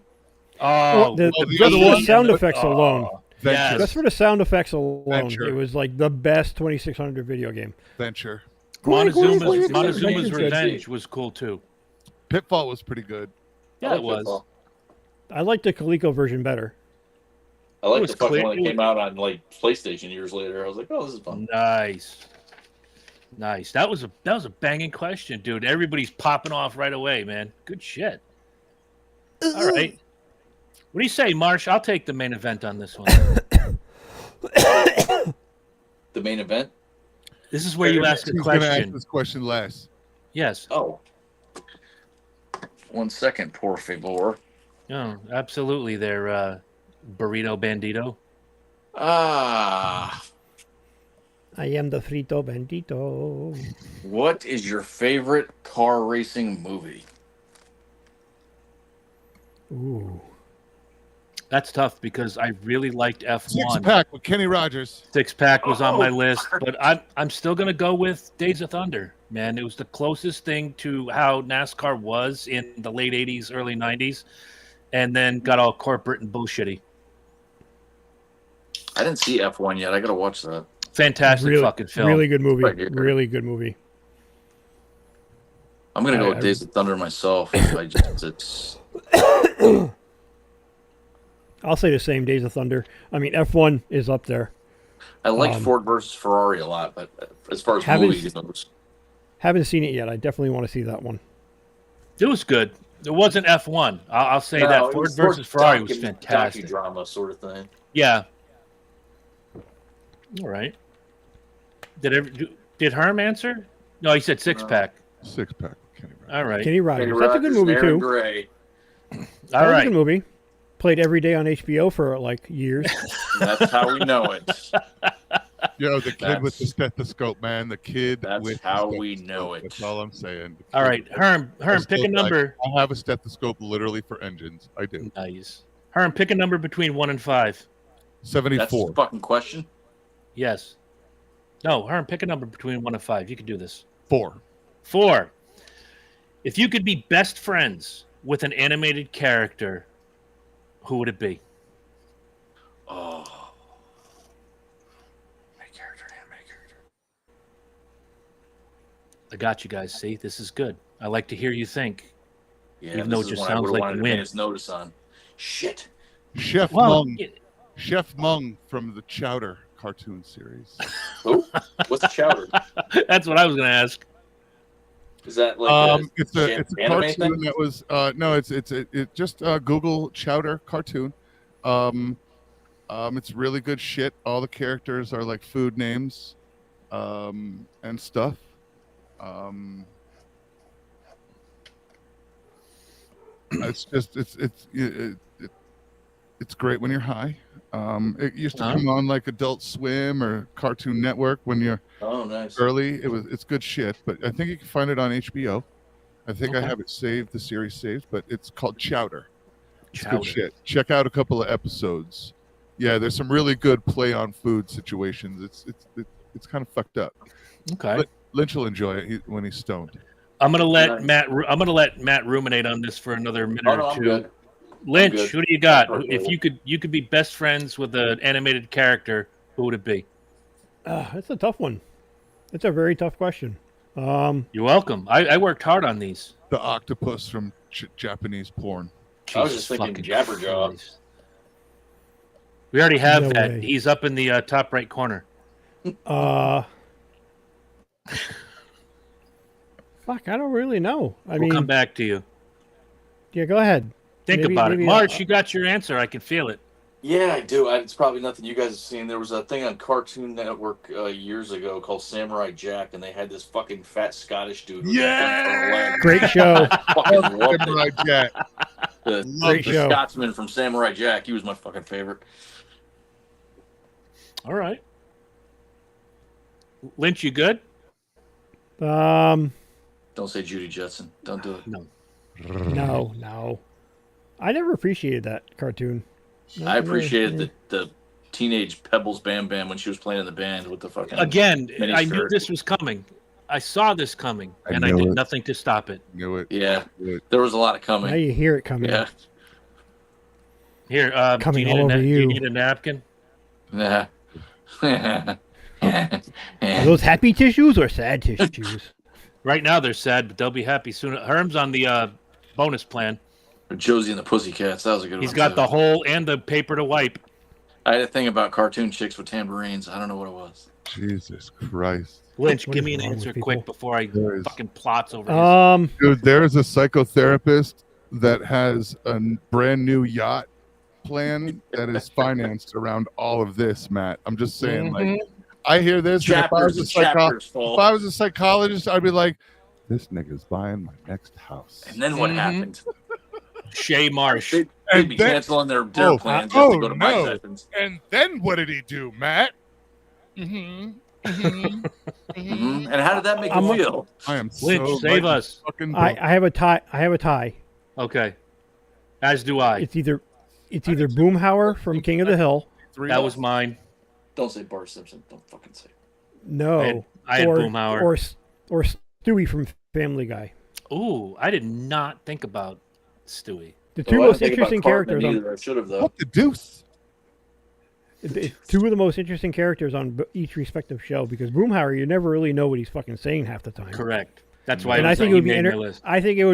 The sound effects alone. Yes. Just for the sound effects alone, Venture. It was like the best 2600 video game. Venture. Montezuma's Revenge was cool too. Pitfall was pretty good. Yeah, it was. Pitfall. I liked the Coleco version better. I like the fucking one that came out on like PlayStation years later. I was like, oh, this is fun. Nice. That was a banging question, dude. Everybody's popping off right away, man. Good shit. All right. What do you say, Marsh? I'll take the main event on this one. The main event? This is where you ask a He's question. gonna ask this question last. Yes. Oh. 1 second, por favor. Oh, absolutely. They're burrito bandito. I am the frito bandito. What is your favorite car racing movie? Ooh. That's tough because I really liked F1. Six Pack with Kenny Rogers. Six Pack was on my list, but I'm still gonna go with Days of Thunder. Man, it was the closest thing to how NASCAR was in the late '80s, early '90s, and then got all corporate and bullshitty. I didn't see F1 yet. I gotta watch that. Fantastic fucking film. Really good movie. Right here. Really good movie. I'm gonna go with Days of Thunder myself. It's I'll say the same, Days of Thunder. I mean, F1 is up there. I like Ford versus Ferrari a lot, but as far as movies goes, Haven't seen it yet. I definitely want to see that one. It was good. It wasn't F1. I'll say that Ford versus Ferrari was fantastic. Docudrama sort of thing. Yeah. All right. Did Herm answer? No, he said Six Pack. Six Pack with Kenny Rogers. All right. Kenny Rogers. That's a good movie too. Gray. All right. A good movie. Played every day on HBO for like years. That's how we know it. Yo, the kid with the stethoscope, man. The kid with how the we know it. That's all I'm saying. All right, Herm, pick a number. I have a stethoscope literally for engines. I do. Nice. Herm, pick a number between 1 and 5. 74. That's the fucking question. Yes. No, Herm, pick a number between 1 and 5. You can do this. 4. 4. If you could be best friends with an animated character, who would it be? Oh. Animated character. I got you guys. See, this is good. I like to hear you think. Yeah, even though it just sounds like you win. His notice on. Shit. Chef Mung. Chef Mung from the Chowder cartoon series. Who? What's the Chowder? That's what I was going to ask. Is that like it's a cartoon thing? That was no, it's just Google Chowder cartoon. It's really good shit. All the characters are like food names, and stuff. It's just it's great when you're high. It used to come on like Adult Swim or Cartoon Network when you're nice. early. It's good shit, but I think you can find it on HBO. I think I have it saved, the series saved, but it's called Chowder. It's good shit. Check out a couple of episodes. Yeah, there's some really good play on food situations. It's kind of fucked up. Okay. But Lynch will enjoy it when he's stoned. I'm gonna let Matt ruminate on this for another minute or two. Good. Lynch, who do you got? If you could be best friends with an animated character, who would it be? That's a tough one. It's a very tough question. You're welcome. I worked hard on these. The octopus from Japanese porn. I was just thinking Jabberjaw. We already have No that. way. He's up in the top right corner. Fuck, I don't really know. I We'll mean, come back to you. yeah, go ahead. Think about it. maybe March, you got your answer. I can feel it. Yeah, I do. It's probably nothing you guys have seen. There was a thing on Cartoon Network years ago called Samurai Jack, and they had this fucking fat Scottish dude. Yeah! Great show. Fucking loved Samurai it. Jack. The show. Scotsman from Samurai Jack. He was my fucking favorite. All right. Lynch, you good? Don't say Judy Jetson. Don't do it. No. I never appreciated that cartoon. I appreciated the teenage Pebbles Bam Bam when she was playing in the band with the fucking. Again, mini I knew skirt. this was coming. I saw this coming, and I knew did it. nothing to stop it. Knew it. Yeah, Knew it. there was a lot of Now coming. you hear it coming. Yeah. Here, Coming do you need all over do you. you need a napkin? Yeah. Are those happy tissues or sad tissues? Right now they're sad, but they'll be happy soon. Herm's on the bonus plan. Josie and the Pussycats. That was a good one. He's got the hole and the paper to wipe. I had a thing about cartoon chicks with tambourines. I don't know what it was. Jesus Christ. Lynch, What give is me an wrong with answer people? quick before I There is. fucking plots over his... Dude, there is a psychotherapist that has a brand new yacht plan that is financed around all of this, Matt. I'm just saying, like, I hear this. And if I was a Chapters if I was a psychologist, I'd be like, this nigga's buying my next house. And then what happened? Shea Marsh. They'd be canceling their plans just to go to Mike Tyson's. And then what did he do, Matt? And how did that make you feel? I am Lynch, so save us. fucking I have a tie. Okay. As do I. It's either It's either Boomhauer from King of the Hill. That was mine. Don't say Bart Simpson. Don't fucking say it. No. I had Boomhauer. Or Stewie from Family Guy. Ooh, I did not think about Stewie. The two most interesting characters I should have, though. What the deuce? Two of the most interesting characters on each respective show, because Boomhauer, you never really know what he's fucking saying half the time. Correct. That's why. And I think it would be. I think it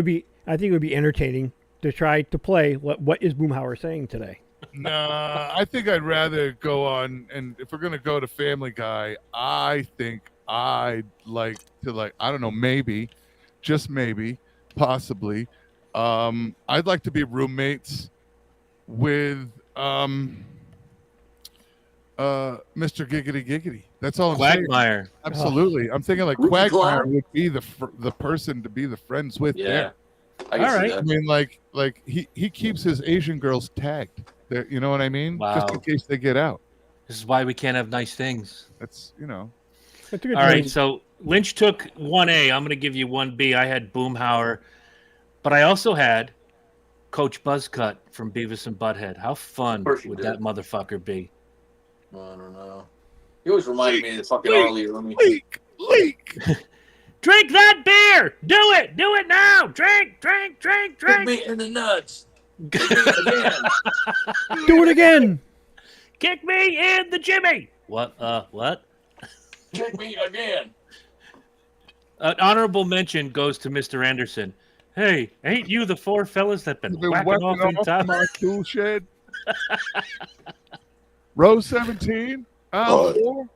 would be entertaining to try to play what is Boomhauer saying today. Nah, I think I'd rather go on, and if we're gonna go to Family Guy, I think I'd like to I don't know, maybe, just maybe, possibly, I'd like to be roommates with Mr. Giggity Giggity. That's all I'm saying. Quagmire. Absolutely, I'm thinking like Quagmire would be the person to be the friends with. Yeah. There. All right. I mean, like he keeps his Asian girls tagged. There, you know what I mean? Wow. Just in case they get out. This is why we can't have nice things. That's All right, so Lynch took 1A. I'm going to give you 1B. I had Boomhauer, but I also had Coach Buzzcut from Beavis and Butthead. How fun would that motherfucker be? I don't know. He always reminded me of fucking Arlie Ermy. Leak. Drink that beer! Do it! Do it now! Drink! Kick me in the nuts. Kick me again. Do it again! Kick me in the Jimmy! What? Kick me again. An honorable mention goes to Mr. Anderson. Hey, ain't you the four fellas that been whacking off in time? My tool shed. Row 17. Aisle 4.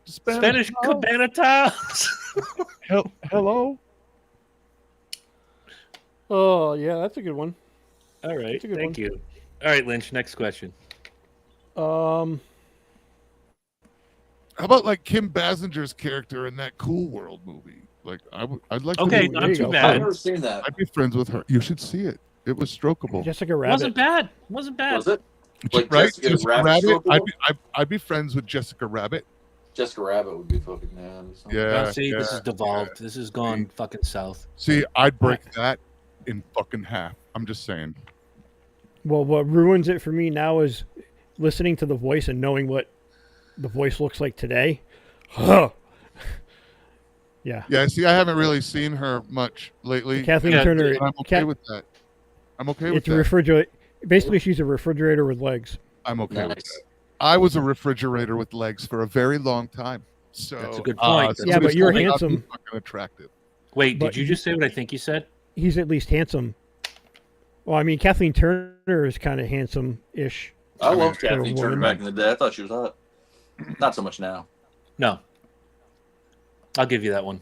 Spanish cabana tiles. Hello. Oh yeah, that's a good one. All right, thank you. All right, Lynch. Next question. How about like Kim Basinger's character in that Cool World movie? Like I'd like. Okay, to not too bad. I've never seen that. I'd be friends with her. You should see it. It was strokeable. Jessica Rabbit. Wasn't bad. Was it? Like right? Jessica Rabbit. I'd be friends with Jessica Rabbit. Jessica Rabbit would be fucking Yeah. See, this is devolved. This has gone fucking south. See, I'd break that in fucking half. I'm just saying. Well, what ruins it for me now is listening to the voice and knowing what the voice looks like today. Huh. Yeah. Yeah, see, I haven't really seen her much lately. Kathleen Turner. And I'm okay with that. I'm okay with that. Refrigerator. Basically, she's a refrigerator with legs. I'm okay with that. I was a refrigerator with legs for a very long time. So that's a good point. Yeah, but you're handsome. Fucking attractive. Wait, did you just say what I think you said? He's at least handsome. Well, I mean, Kathleen Turner is kind of handsome-ish. I loved Kathleen Turner back in the day. I thought she was hot. Not so much now. No. I'll give you that one.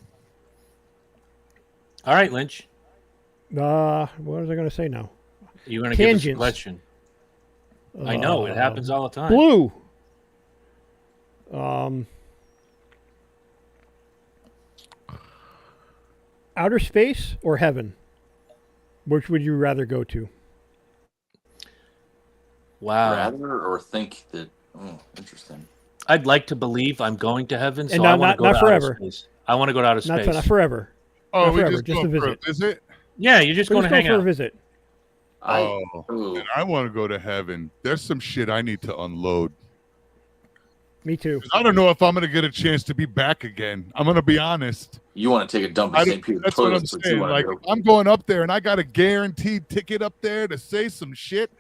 All right, Lynch. What was I going to say now? You're going to give us a question. I know. It happens all the time. Blue. Outer space or heaven? Which would you rather go to? Wow. Rather or think that... Oh, interesting. I'd like to believe I'm going to heaven, so and I want to go to forever. Outer space. I want to go to outer space. Not forever. Oh, not we forever. just a for a visit? Yeah, you're just going to hang out. For a visit. I want to go to heaven. There's some shit I need to unload. Me too. I don't know if I'm going to get a chance to be back again. I'm going to be honest. You want to take a dump in St. Peter's That's toilet. what I'm saying. Like, I'm going up there and I got a guaranteed ticket up there to say some shit.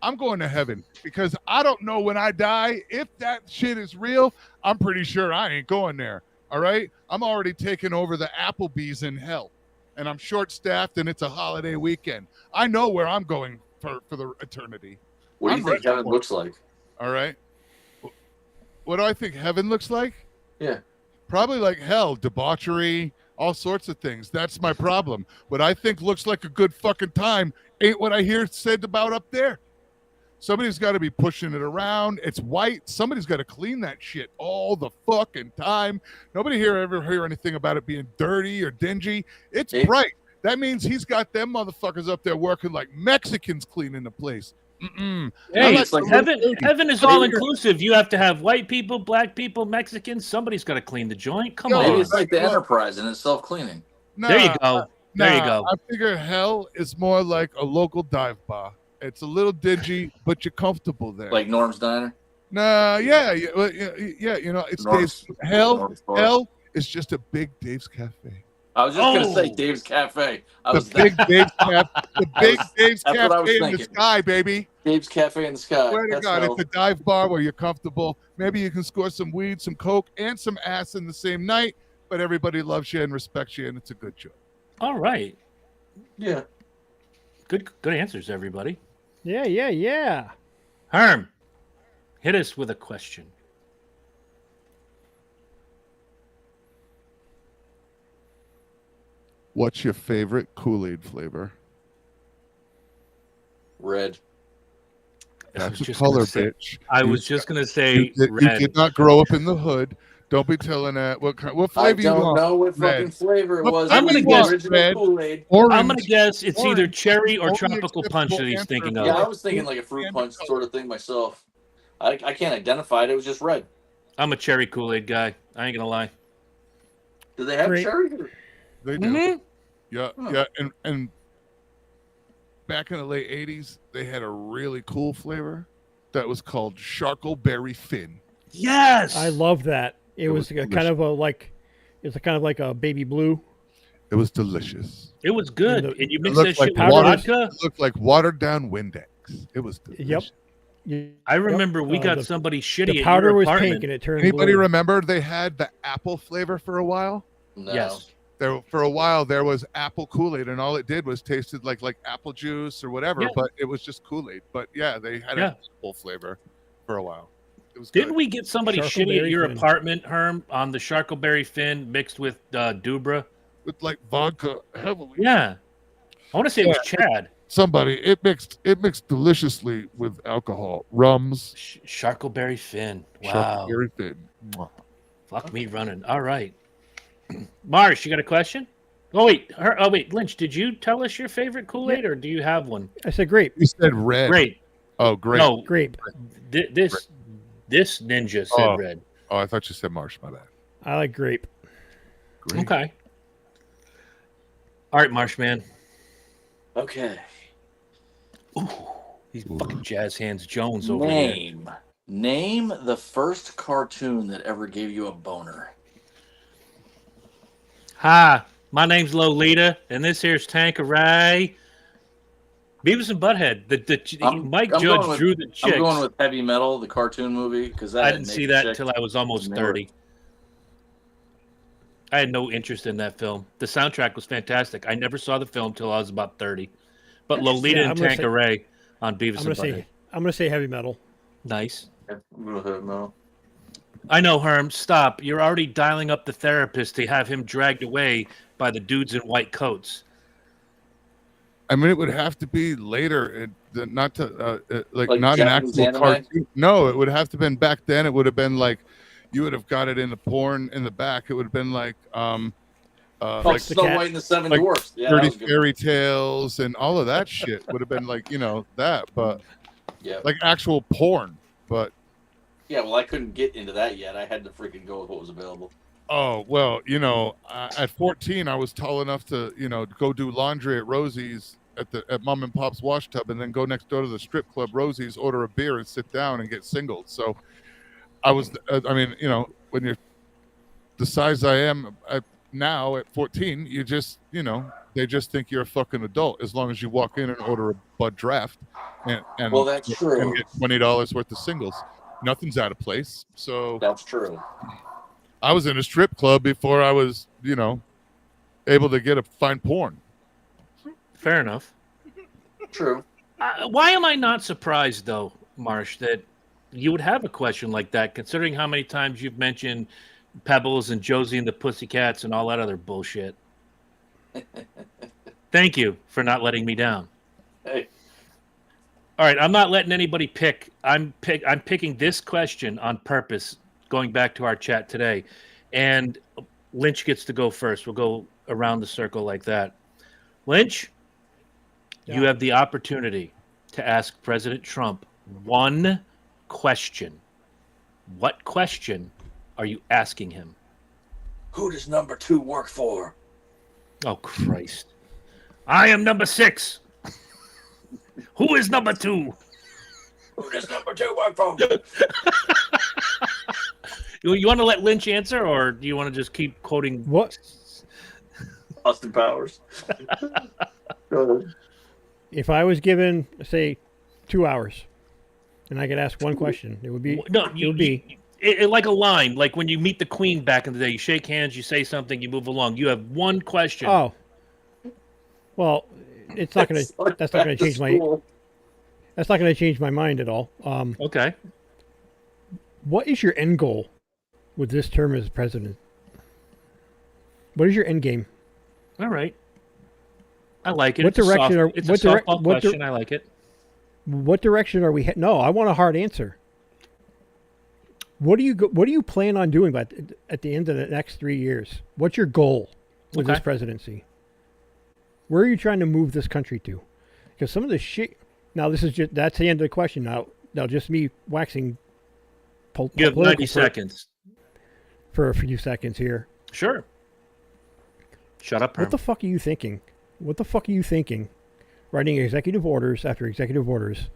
I'm going to heaven because I don't know when I die. If that shit is real, I'm pretty sure I ain't going there. All right? I'm already taking over the Applebee's in hell. And I'm short-staffed and it's a holiday weekend. I know where I'm going for the eternity. What do you think heaven looks like? All right. What do I think heaven looks like? Yeah. Probably like hell, debauchery, all sorts of things. That's my problem. What I think looks like a good fucking time ain't what I hear said about up there. Somebody's got to be pushing it around. It's white. Somebody's got to clean that shit all the fucking time. Nobody here ever hear anything about it being dirty or dingy. It's bright. That means he's got them motherfuckers up there working like Mexicans cleaning the place. Hey, it's like heaven is all inclusive. You have to have white people, black people, Mexicans. Somebody's got to clean the joint. Come on. Maybe it's like the Enterprise and it's self-cleaning. There you go. There you go. I figure hell is more like a local dive bar. It's a little dingy, but you're comfortable there. Like Norm's Diner. Nah, yeah. You know, it's Norm's, Dave's. Hell Norm's Bar. Hell is just a big Dave's Cafe. I was just gonna say Oh. Dave's Cafe. The big Dave's Cafe. The big Dave's that's what I was Cafe in the thinking. sky, baby. Dave's Cafe in the sky. Swear to That's God, how- it's a dive bar where you're comfortable. Maybe you can score some weed, some coke, and some ass in the same night. But everybody loves you and respects you, and it's a good job. All right. Yeah. Good answers, everybody. Yeah. Herm, hit us with a question. What's your favorite Kool-Aid flavor? Red. That's a just color, gonna say- bitch. I You- was just going to You say did, you red. did not grow up in the hood. Don't be telling that. What I flavor you don't want? know what Red. fucking flavor it What was. I'm It was gonna the guess original red. Kool-Aid. Orange. I'm going to guess it's either Orange. cherry or Only tropical punch acceptable that he's answer thinking for- of. Yeah, I was thinking like a fruit Candy punch color. sort of thing myself. I can't identify it. It was just red. I'm a cherry Kool-Aid guy. I ain't going to lie. Do they have Great. cherry? They do. Mhm. Yeah, Huh. yeah, and back in the late '80s, they had a really cool flavor that was called Charcoalberry Fin. Yes. I love that. It was was a kind of a like, it's a kind of like a baby blue. It was delicious. It was good. And the- And you It mix looked that like shit with water. vodka. It looked like watered down Windex. It was delicious. I remember we got the, somebody shitty the at powder your was apartment. pink and it turned Anybody blue. remember they had the apple flavor for a while? No. Yes. For a while there was apple Kool-Aid, and all it did was tasted like apple juice or whatever, Yeah. but it was just Kool-Aid. But yeah, they had Yeah. an apple flavor for a while. It was Didn't good. we get somebody shitty at Charcoalberry your Fin. apartment, Herm, on the Charcoalberry Fin mixed with Dubra? With like vodka heavily. Yeah. I want to say it was Chad. Somebody it mixed deliciously with alcohol, rums, Charcoalberry Fin. Wow. Charcuterie Fin. Mwah. Fuck me running. All right. Marsh, you got a question? Oh, wait. Lynch, did you tell us your favorite Kool-Aid or do you have one? I said grape. You said red. Great. Oh, great. No, Grape. this ninja said red. Oh, I thought you said marsh. My bad. I like grape. Great. Okay. All right, Marshman. Okay. He's fucking Jazz Hands Jones over here. Name the first cartoon that ever gave you a boner. Hi, my name's Lolita, and this here's Tanqueray. Beavis and Butthead. Mike I'm Judge going with- drew the chicks. I'm going with Heavy Metal, the cartoon movie, because I didn't see that until I was almost 30. I had no interest in that film. The soundtrack was fantastic. I never saw the film till I was about 30. But Lolita Yeah, and I'm gonna say- Tanqueray on Beavis I'm and gonna Butthead. say I'm gonna say heavy metal. Nice. No. I know, Herm. Stop. You're already dialing up the therapist to have him dragged away by the dudes in white coats. I mean, it would have to be later, not to like Like not an Japanese actual anime? cartoon. No, it would have to been back then. It would have been like you would have got it in the porn in the back. It would have been like Like the Snow cat. White and the Seven like Dwarfs. Yeah, that 30 was good. fairy tales and all of that shit would have been like that, but Yeah. like actual porn. But Yeah, well, I couldn't get into that yet. I had to freaking go with what was available. oh well, at 14, I was tall enough to go do laundry at Rosie's at Mom and Pop's wash tub, and then go next door to the strip club Rosie's, order a beer, and sit down and get singled. So I was, when you're the size I am now at 14, you just, they just think you're a fucking adult as long as you walk in and order a Bud Draft and Well, that's true. and get $20 worth of singles. Nothing's out of place. So That's true. I was in a strip club before I was, able to find porn. Fair enough. True. Why am I not surprised, though, Marsh, that you would have a question like that, considering how many times you've mentioned Pebbles and Josie and the Pussycats and all that other bullshit? Thank you for not letting me down. Hey. All right, I'm not letting anybody pick. I'm picking this question on purpose, going back to our chat today. And Lynch gets to go first. We'll go around the circle like that. Lynch, you have the opportunity to ask President Trump one question. What question are you asking him? Who does number 2 work for? Oh, Christ. I am number 6. Who is number 2? Who is number 2, my phone? You want to let Lynch answer, or do you want to just keep quoting What? Austin Powers. If I was given, say, 2 hours, and I could ask one question, it would be like a line, like when you meet the Queen back in the day. You shake hands, you say something, you move along. You have one question. Oh, well, it's not going to. That's not going to change my. That's not going to change my mind at all. Okay. What is your end goal with this term as president? What is your end game? All right. I like it. What direction are? It's what a softball question. I like it. What direction are we? No, I want a hard answer. What do you plan on doing at the end of the next 3 years? What's your goal with this presidency? Where are you trying to move this country to? Because some of the shit. Now that's the end of the question. Now just me waxing. You have 90 seconds. For a few seconds here. Sure. Shut up, Herm. What the fuck are you thinking? What the fuck are you thinking? Writing executive orders after executive orders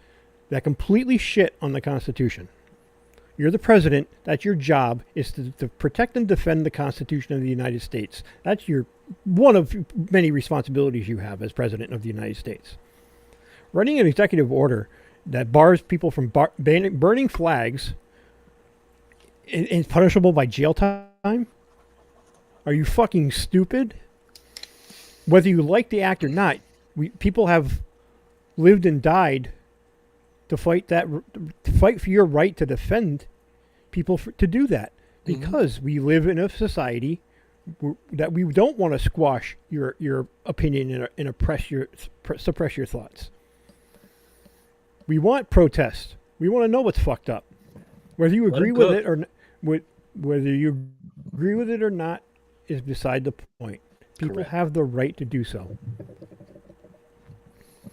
that completely shit on the Constitution. You're the president. That's your job, is to protect and defend the Constitution of the United States. That's one of many responsibilities you have as president of the United States. Writing an executive order that bars people from burning flags is punishable by jail time? Are you fucking stupid? Whether you like the act or not, people have lived and died to fight for your right to defend people to do that, because we live in a society that we don't want to squash your opinion and suppress your thoughts. We want protest. We want to know what's fucked up, whether you agree with it or whether you agree with it or not is beside the point. People have the right to do so.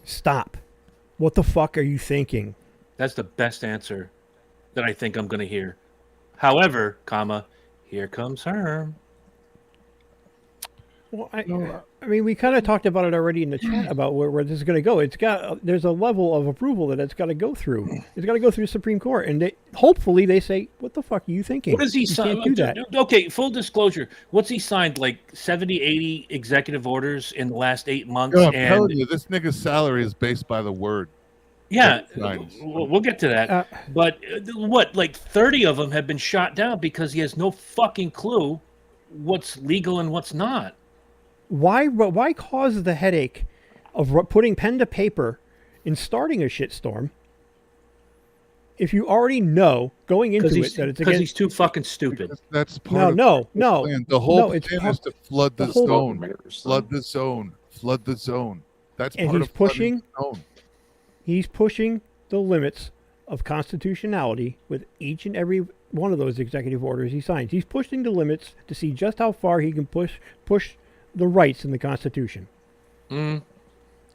Stop. What the fuck are you thinking? That's the best answer that I think I'm going to hear. However, here comes Herm. Well, I mean, we kind of talked about it already in the chat about where this is going to go. There's a level of approval that it's got to go through. It's got to go through the Supreme Court, and hopefully they say, "What the fuck are you thinking? What does he sign? Can't do that." Okay, full disclosure. What's he signed? Like 70, 80 executive orders in the last 8 months? I'm telling you, this nigga's salary is based by the word. Yeah, we'll get to that. But like 30 of them have been shot down because he has no fucking clue what's legal and what's not. Why cause the headache of putting pen to paper and starting a shitstorm if you already know going into it that it's because he's too fucking stupid? That's part no. The whole plan is to flood the zone. Flood the zone. That's part of flooding the zone. He's pushing the limits of constitutionality with each and every one of those executive orders he signs. He's pushing the limits to see just how far he can push the rights in the Constitution.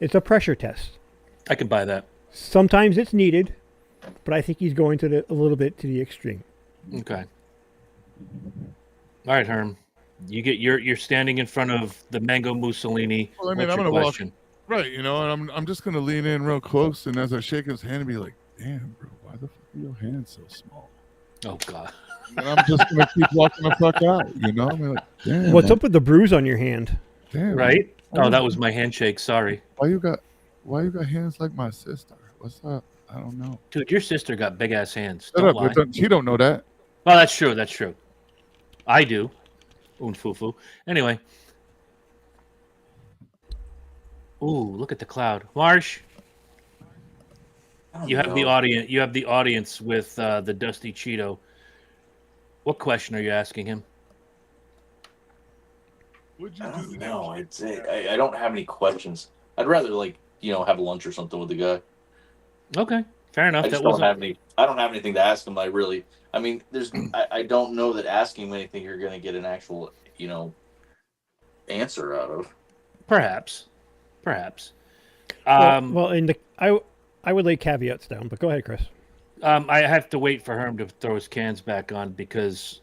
It's a pressure test. I can buy that. Sometimes it's needed, but I think he's going a little bit to the extreme. Okay. All right, Herm. You're standing in front of the Mango Mussolini. Well, I mean, I'm going to walk right, and I'm just going to lean in real close, and as I shake his hand, and be like, "Damn, bro, why the fuck are your hands so small?" Oh God. And I'm just going to keep walking the fuck out, I'm like, damn. What's up with the bruise on your hand? Damn. Right? Oh, that was my handshake. Sorry. Why you got hands like my sister? What's up? I don't know. Dude, your sister got big ass hands. Shut up. She don't know that. Oh, that's true. That's true. I do. Foo. Anyway. Ooh, look at the cloud. Marsh. You have the audience with the Dusty Cheeto. What question are you asking him? I don't know. I don't have any questions. I'd rather have lunch or something with the guy. Okay, fair enough. I don't have anything to ask him. I don't know that asking him anything you're going to get an actual answer out of. Perhaps. I would lay caveats down, but go ahead, Chris. I have to wait for Herm to throw his cans back on because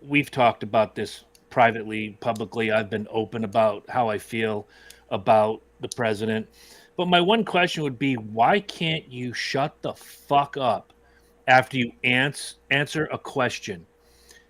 we've talked about this privately, publicly. I've been open about how I feel about the president. But my one question would be, why can't you shut the fuck up after you answer a question?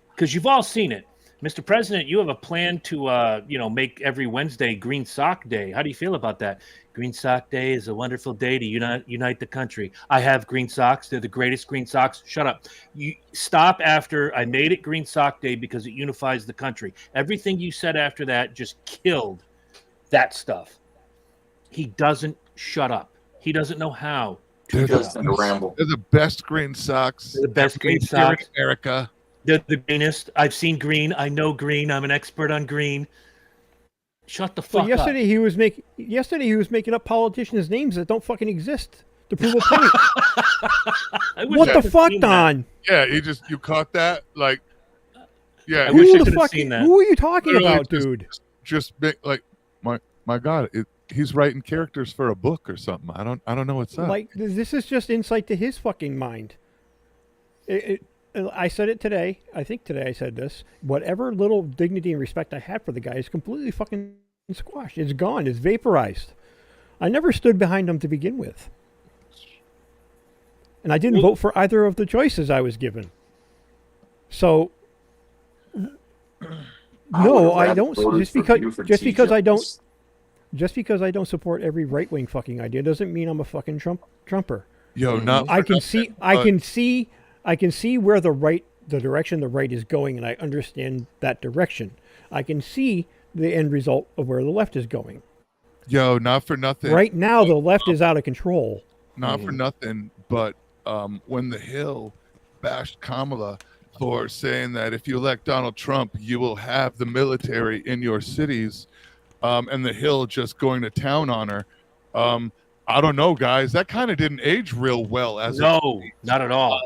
Because you've all seen it. Mr. President, you have a plan to, make every Wednesday Green Sock Day. How do you feel about that? Green Sock Day is a wonderful day to unite the country. I have green socks. They're the greatest green socks. Shut up. You stop after I made it Green Sock Day because it unifies the country. Everything you said after that just killed that stuff. He doesn't shut up. He doesn't know how to shut up. They're the best green socks. They're the best green socks in America. They're the greenest. I've seen green. I know green. I'm an expert on green. Shut the fuck up. Yesterday he was making up politicians' names that don't fucking exist to prove a point. What the fuck, Don? Yeah, you caught that? Like, yeah. Who the fuck? Who are you talking about, dude? Just like, my God, he's writing characters for a book or something. I don't know what's up. Like, this is just insight to his fucking mind. I said it today. I think today I said this. Whatever little dignity and respect I had for the guy is completely fucking squashed. It's gone. It's vaporized. I never stood behind him to begin with. And I didn't vote for either of the choices I was given. So, no, I don't. Just because I don't support every right-wing fucking idea doesn't mean I'm a fucking Trumper. Yo, no. I can see where the direction the right is going, and I understand that direction. I can see the end result of where the left is going. Yo, not for nothing. Right now, the left is out of control. Not for nothing, but when the Hill bashed Kamala for saying that if you elect Donald Trump, you will have the military in your cities, and the Hill just going to town on her. I don't know, guys. That kind of didn't age real well. Not at all.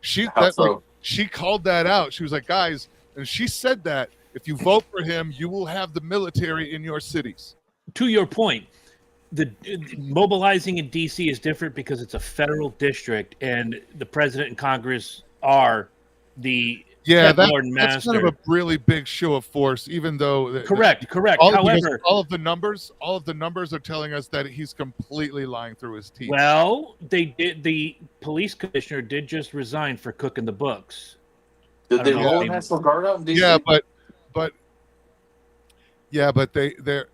She called that out. She was like, guys, and she said that if you vote for him, you will have the military in your cities. To your point, the mobilizing in D.C. is different because it's a federal district, and the president and Congress are the that's kind of a really big show of force, even though correct. However, all of the numbers are telling us that he's completely lying through his teeth. Well, the police commissioner did just resign for cooking the books. Did they roll National Guard out in DC? But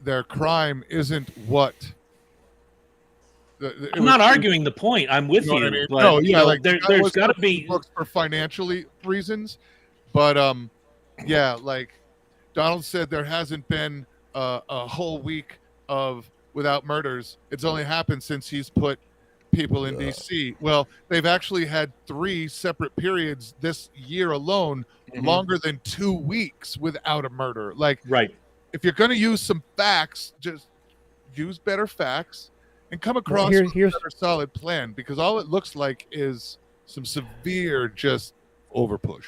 their crime isn't what. I'm not arguing the point. I'm with you. I mean? But there's got to be books for financially reasons. But like Donald said, there hasn't been a whole week without murders. It's only happened since he's put people in DC. Well, they've actually had 3 separate periods this year alone, longer than 2 weeks without a murder. Like, right. If you're going to use some facts, just use better facts and come across with a better solid plan, because all it looks like is some severe just overpush.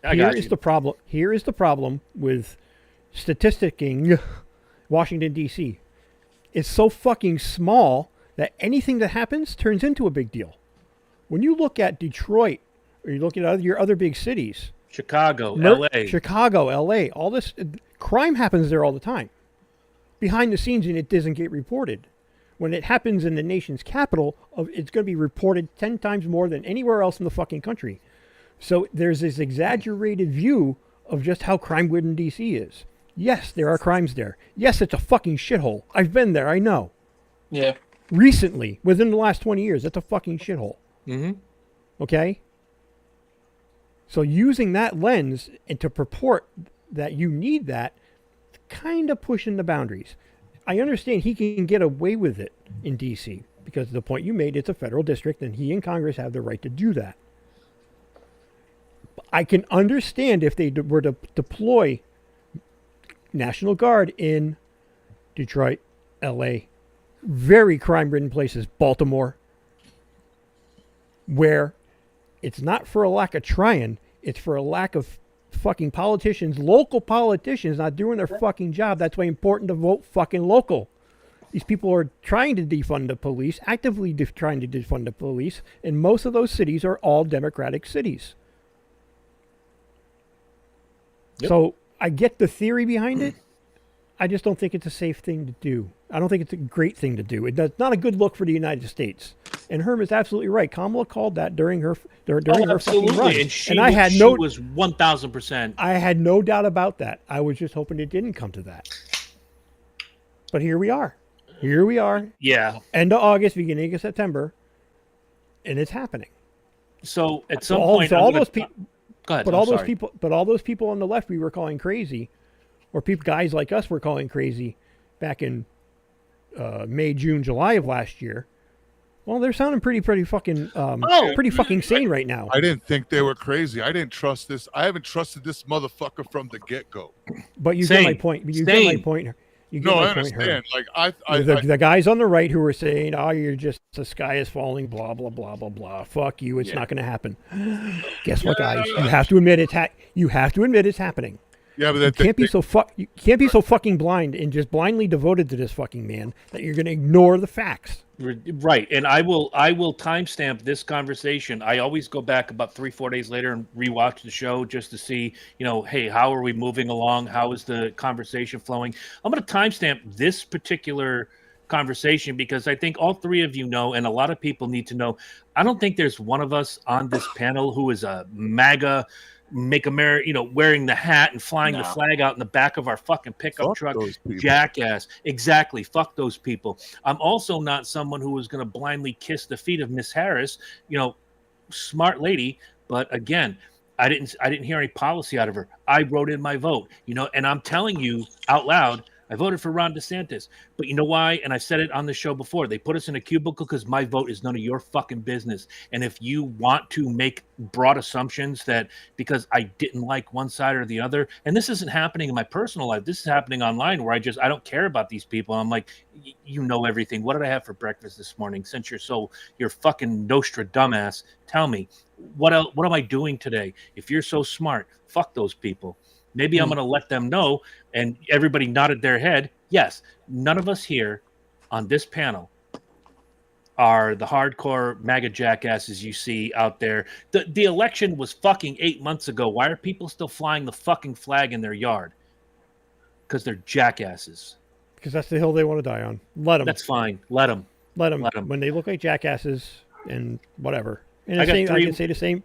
Here is the problem with statisticking Washington, D.C. It's so fucking small that anything that happens turns into a big deal. When you look at Detroit, or you look at your other big cities, Chicago, L.A., all this crime happens there all the time, behind the scenes, and it doesn't get reported. When it happens in the nation's capital, it's going to be reported 10 times more than anywhere else in the fucking country. So there's this exaggerated view of just how crime-ridden D.C. is. Yes, there are crimes there. Yes, it's a fucking shithole. I've been there, I know. Yeah. Recently, within the last 20 years, it's a fucking shithole. Mm-hmm. Okay? So using that lens and to purport that you need that, kind of pushing the boundaries. I understand he can get away with it in D.C. because the point you made, it's a federal district, and he and Congress have the right to do that. I can understand if they were to deploy National Guard in Detroit, L.A., very crime-ridden places, Baltimore, where it's not for a lack of trying, it's for a lack of fucking politicians, local politicians not doing their fucking job. That's why it's important to vote fucking local. These people are trying to defund the police, actively trying to defund the police, and most of those cities are all Democratic cities. Yep. So I get the theory behind it. I just don't think it's a safe thing to do. I don't think it's a great thing to do. It's not a good look for the United States. And Herm is absolutely right. Kamala called that during her fucking run. And I had no was 1,000%. I had no doubt about that. I was just hoping it didn't come to that. But here we are. Yeah. End of August, beginning of September, and it's happening. So at some point, all those people. Go ahead. But all those people on the left we were calling crazy, or guys like us were calling crazy, back in May, June, July of last year. Well, they're sounding pretty fucking pretty fucking sane right now. I didn't think they were crazy. I didn't trust this. I haven't trusted this motherfucker from the get-go. But you get my point. You get my point. You get no, my I understand. Like the guys on the right who were saying, "Oh, you're just the sky is falling," blah blah blah blah blah. Fuck you. It's not going to happen. Guess what, guys? You have to admit it's happening. Yeah, but you can't be so fucking blind and just blindly devoted to this fucking man that you're going to ignore the facts. Right, and I will timestamp this conversation. I always go back about 3-4 days later and rewatch the show just to see, hey, how are we moving along? How is the conversation flowing? I'm going to timestamp this particular conversation because I think all three of you know, and a lot of people need to know. I don't think there's one of us on this panel who is a MAGA. Make America, wearing the hat and flying the flag out in the back of our fucking pickup truck. Jackass. Exactly. Fuck those people. I'm also not someone who is going to blindly kiss the feet of Miss Harris. Smart lady. But again, I didn't hear any policy out of her. I wrote in my vote, and I'm telling you out loud, I voted for Ron DeSantis. But you know why? And I said it on the show before. They put us in a cubicle because my vote is none of your fucking business. And if you want to make broad assumptions that because I didn't like one side or the other, and this isn't happening in my personal life, this is happening online where I don't care about these people. I'm like, you know everything. What did I have for breakfast this morning? Since you're fucking Nostradamus, tell me, what am I doing today? If you're so smart, fuck those people. Maybe I'm going to let them know. And everybody nodded their head. Yes, none of us here on this panel are the hardcore MAGA jackasses you see out there. The election was fucking 8 months ago. Why are people still flying the fucking flag in their yard? Because they're jackasses. Because that's the hill they want to die on. Let them. That's fine. Let them. When they look like jackasses and whatever. And I can say the same.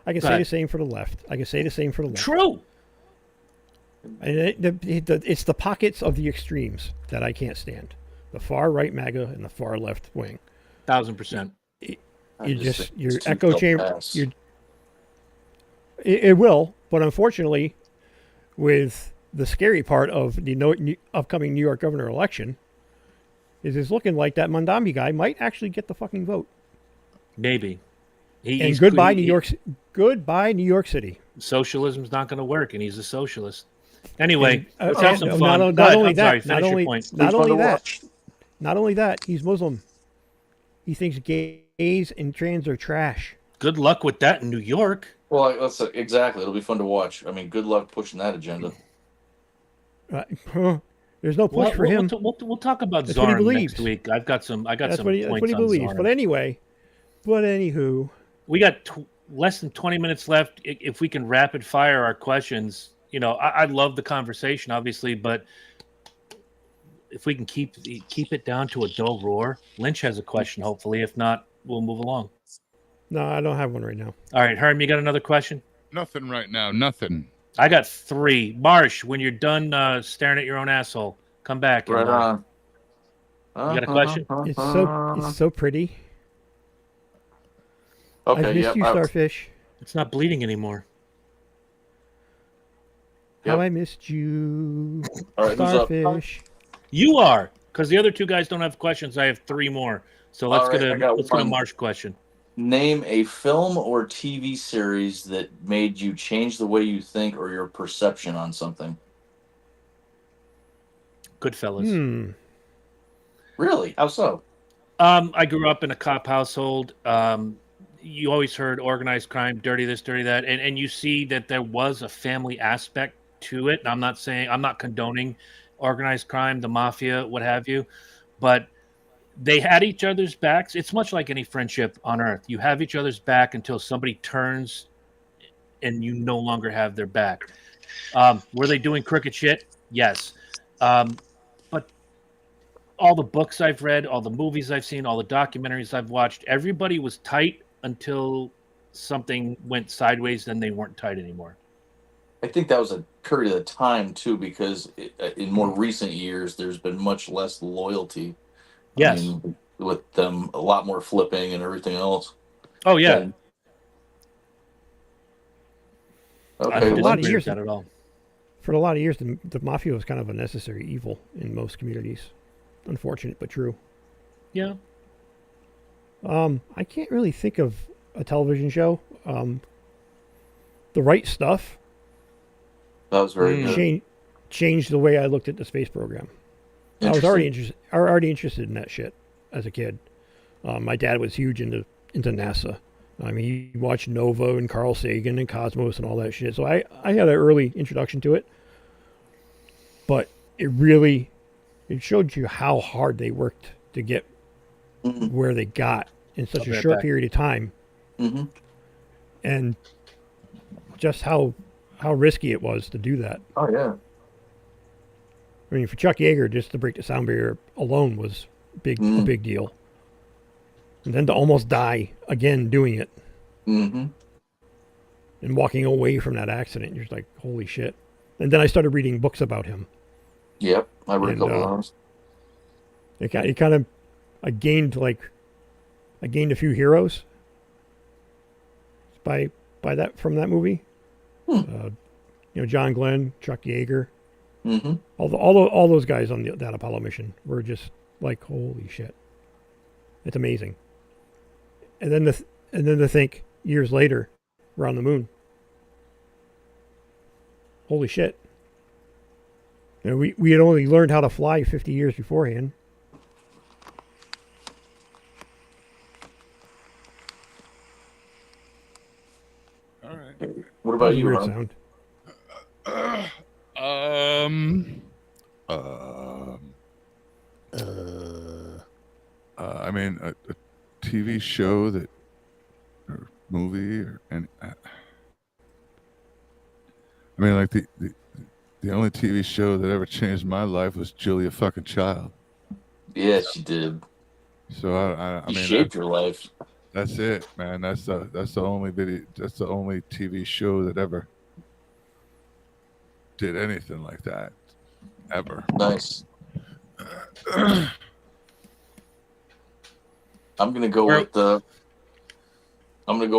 I can say the same for the left. True. And it's the pockets of the extremes that I can't stand. The far right MAGA and the far left wing. 1,000%. Your echo chamber. It will, but unfortunately, with the scary part of the upcoming New York governor election, is it's looking like that Mondambi guy might actually get the fucking vote. Maybe. Goodbye, New York City. Socialism's not going to work, and he's a socialist. Anyway, let's have some fun. Not only that, he's Muslim. He thinks gays and trans are trash. Good luck with that in New York. Well, exactly. It'll be fun to watch. I mean, good luck pushing that agenda. There's no push for him. We'll talk about Czar next week. I got some points that's what he believes. Czar. But anywho, we got less than 20 minutes left. If we can rapid fire our questions. I love the conversation, obviously, but if we can keep it down to a dull roar. Lynch has a question, hopefully. If not, we'll move along. No, I don't have one right now. All right, Herm, you got another question? Nothing right now. Nothing. I got 3. Marsh, when you're done staring at your own asshole, come back. Right on. You got a question? It's so pretty. Okay, I missed you, Starfish. It's not bleeding anymore. How I missed you, all right, Starfish. You are, because the other 2 guys don't have questions. I have 3 more. So let's get a Marsh question. Name a film or TV series that made you change the way you think or your perception on something. Goodfellas. Really? How so? I grew up in a cop household. You always heard organized crime, dirty this, dirty that, and you see that there was a family aspect to it. I'm not condoning organized crime, the mafia, what have you, but they had each other's backs. It's much like any friendship on earth. You have each other's back until somebody turns and you no longer have their back. Were they doing crooked shit? Yes. But all the books I've read, all the movies I've seen, all the documentaries I've watched, everybody was tight until something went sideways, then they weren't tight anymore. I think that was a period of time too, because in more recent years, there's been much less loyalty. Yes. I mean, with them, a lot more flipping and everything else. Oh yeah. And, I okay, don't lot of disagree years- with that at all. For a lot of years, the mafia was kind of a necessary evil in most communities. Unfortunate, but true. Yeah. I can't really think of a television show. The Right Stuff that was very good. changed the way I looked at the space program. I was already interested in that shit as a kid. My dad was huge into NASA. I mean, he watched Nova and Carl Sagan and Cosmos and all that shit. So I had an early introduction to it. But it showed you how hard they worked to get where they got in such a short period of time. Mm-hmm. And just how risky it was to do that. Oh yeah. I mean, for Chuck Yeager, just to break the sound barrier alone was a big deal. And then to almost die again doing it. Mm-hmm. And walking away from that accident, you're just like, holy shit. And then I started reading books about him. Yep, I read a couple of those. I gained a few heroes by from that movie. John Glenn, Chuck Yeager, all those guys on that Apollo mission were just like, holy shit, it's amazing. And then to think years later we're on the moon. Holy shit. We had only learned how to fly 50 years beforehand. All right. What about you, Weird Ron? sound. I mean, a TV show or movie, I mean, like the only TV show that ever changed my life was Julia fucking Child. Yes, you did. So I You mean, shaped your life. that's it, man. That's the only TV show that ever did anything like that, ever. Nice. I'm gonna go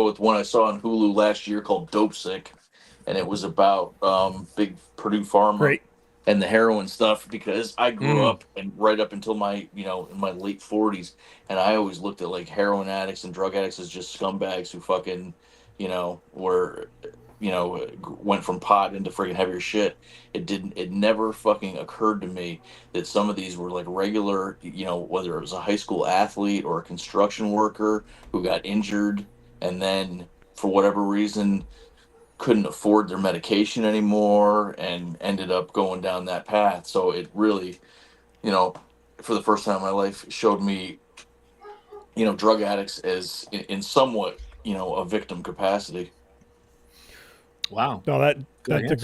with one I saw on Hulu last year called Dope Sick, and it was about big Purdue Pharma Great. and the heroin stuff, because I grew up and right up until my in my late 40s, and I always looked at like heroin addicts and drug addicts as just scumbags who fucking were went from pot into friggin' heavier shit. It never fucking occurred to me that some of these were like regular, whether it was a high school athlete or a construction worker who got injured and then for whatever reason couldn't afford their medication anymore and ended up going down that path. So it really, for the first time in my life, showed me, drug addicts as in somewhat, a victim capacity. Wow. No, that's answer.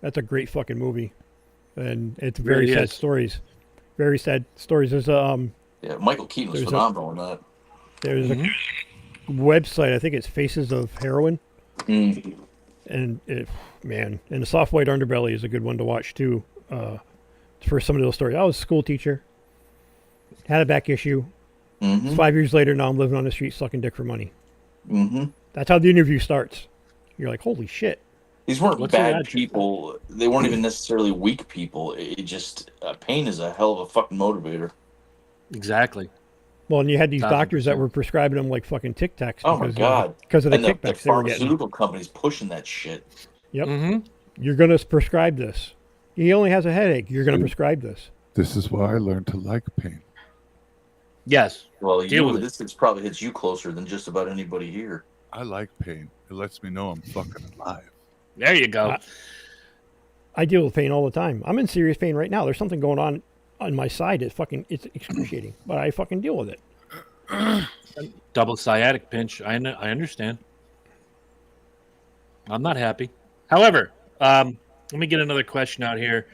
a great fucking movie, and it's Really very sad is. stories. Very sad stories. There's Yeah, Michael Keaton was There's phenomenal in that. there's a website. I think it's Faces of Heroin, Mm. and and the Soft White Underbelly is a good one to watch too. For some of those stories, I was a school teacher, had a back issue. Mm-hmm. 5 years later, now I'm living on the street sucking dick for money. Mm-hmm. That's how the interview starts. You're like, holy shit. These weren't What's your bad address? people. They weren't even necessarily weak people. It just pain is a hell of a fucking motivator. Exactly. Well, and you had these 1000%. doctors that were prescribing them like fucking Tic Tacs. Oh my god! Because of the And the kickbacks they were getting. pharmaceutical companies pushing that shit. Yep. Mm-hmm. You're going to prescribe this. He only has a headache. You're going to prescribe this. This is why I learned to like pain. Yes. Well, Deal with it. this probably hits you closer than just about anybody here. I like pain. It lets me know I'm fucking alive. There you go. I deal with pain all the time. I'm in serious pain right now. There's something going on my side. It's excruciating, but I fucking deal with it. Double sciatic pinch. I understand. I'm not happy. However, let me get another question out here.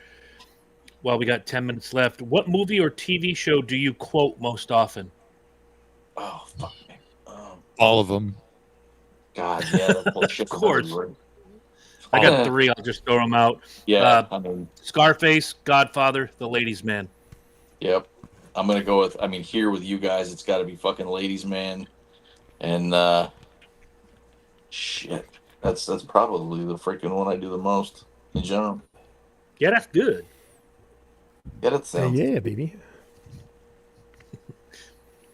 Well, we got 10 minutes left. What movie or TV show do you quote most often? Oh, fuck me. All of them. God, yeah, that's bullshit. Of course. I got 3. I'll just throw them out. Yeah, I mean, Scarface, Godfather, The Ladies' Man. yep. I'm gonna go with. I mean, here with you guys, it's got to be fucking Ladies' Man, and shit. That's probably the freaking one I do the most in general. Yeah, that's good. Yeah, that sounds. Yeah, baby.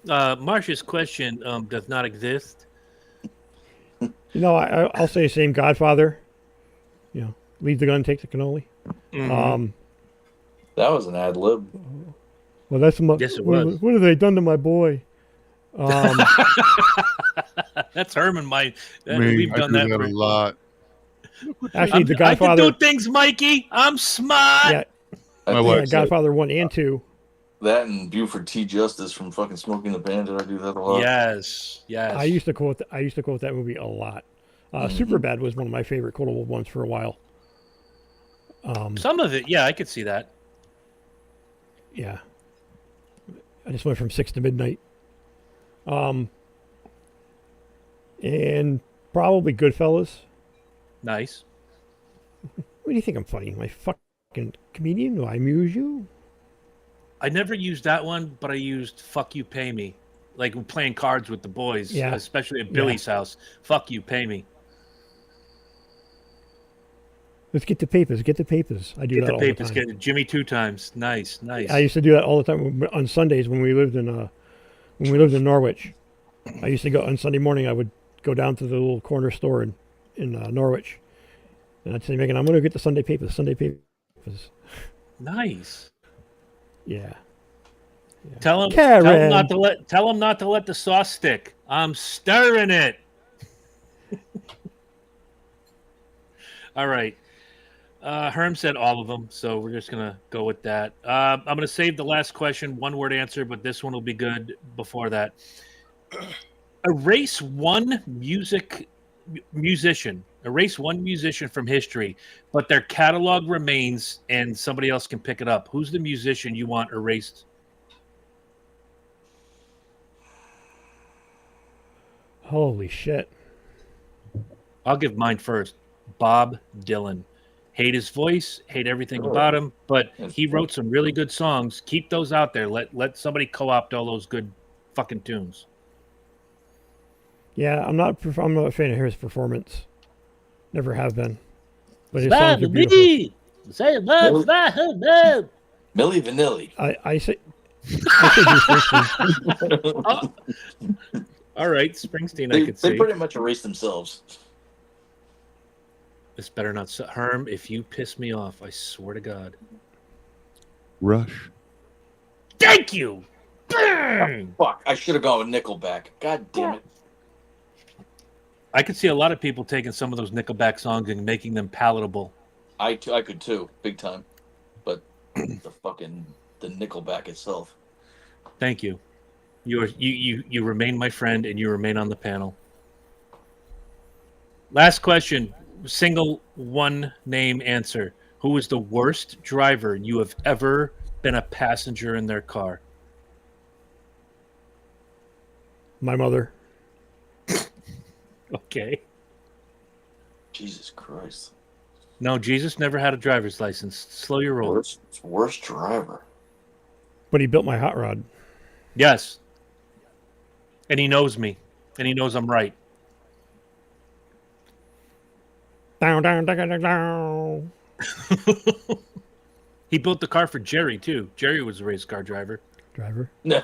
Marsha's question does not exist. You know, I'll say the same. Godfather. You know, leave the gun, take the cannoli. Mhm. That was an ad lib. Well, that's Yes, it was. What have they done to my boy? That's Herman. I We've done do that that for a lot. Actually, The I can Godfather. do things, Mikey. I'm smart. Yeah, I My think wife yeah, Godfather 1 and 2. that and Buford T. Justice from fucking Smoking the Bandit. I do that a lot. Yes. I used to quote that movie a lot. Superbad was one of my favorite quotable ones for a while. Some of it, yeah, I could see that. Yeah. I just went from 6 to midnight. And probably Goodfellas. Nice. What do you think I'm funny? Am I fucking comedian? Do I amuse you? I never used that one, but I used "fuck you, pay me," like playing cards with the boys, Yeah. especially at Billy's house. "Fuck you, pay me." Let's get the papers. Get the papers. I do Get that the all papers. the time. Get Jimmy 2 times. Nice. I used to do that all the time on Sundays when we lived in Norwich. I used to go on Sunday morning. I would go down to the little corner store in Norwich, and I'd say, "Megan, I'm going to get the Sunday papers. Sunday papers." Nice. Yeah. Tell him Karen. not to let the sauce stick. I'm stirring it. All right. Herm said all of them, so we're just gonna go with that. I'm gonna save the last question, 1-word answer, but this one will be good before that. Erase one musician from history, but their catalog remains, and somebody else can pick it up. Who's the musician you want erased? Holy shit. I'll give mine first. Bob Dylan. Hate his voice, hate everything about him, but he wrote some really good songs. Keep those out there. Let somebody co-opt all those good fucking tunes. Yeah, I'm not a fan of his performance. Never have been. But his songs are beautiful. Say love, Milli Vanilli. I say Bruce Springsteen. All right, Springsteen, I could They see. pretty much erase themselves. This better not. Herm, if you piss me off, I swear to God. Rush. Thank you. Bang! Fuck, I should have gone with Nickelback. God damn it. I could see a lot of people taking some of those Nickelback songs and making them palatable. I could too, big time. But the Nickelback itself. Thank you. You remain my friend, and you remain on the panel. Last question. Single one name answer. Who is the worst driver you have ever been a passenger in their car? My mother. Okay. Jesus Christ. No, Jesus never had a driver's license. Slow your roll. Worst driver. But he built my hot rod. Yes. And he knows me. And he knows I'm right. Down, down, down, down, down. He built the car for Jerry, too. Jerry was a race car driver. Driver. No.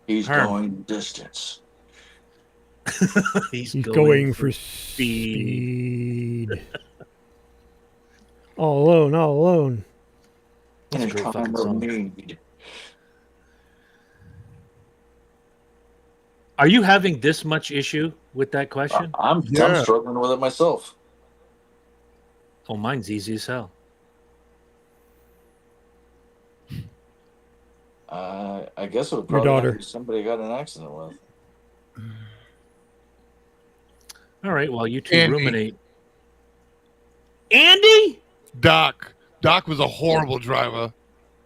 He's Herm. going distance. He's going for speed. All alone, all alone. That's a In great time fucking of song. need. Are you having this much issue with that question? I'm Yeah. struggling with it myself. Oh, mine's easy as hell. I guess it would Your probably have daughter. to be somebody I got in an accident with. All right, well, you two Andy. ruminate. Andy? Doc. Doc was a horrible driver.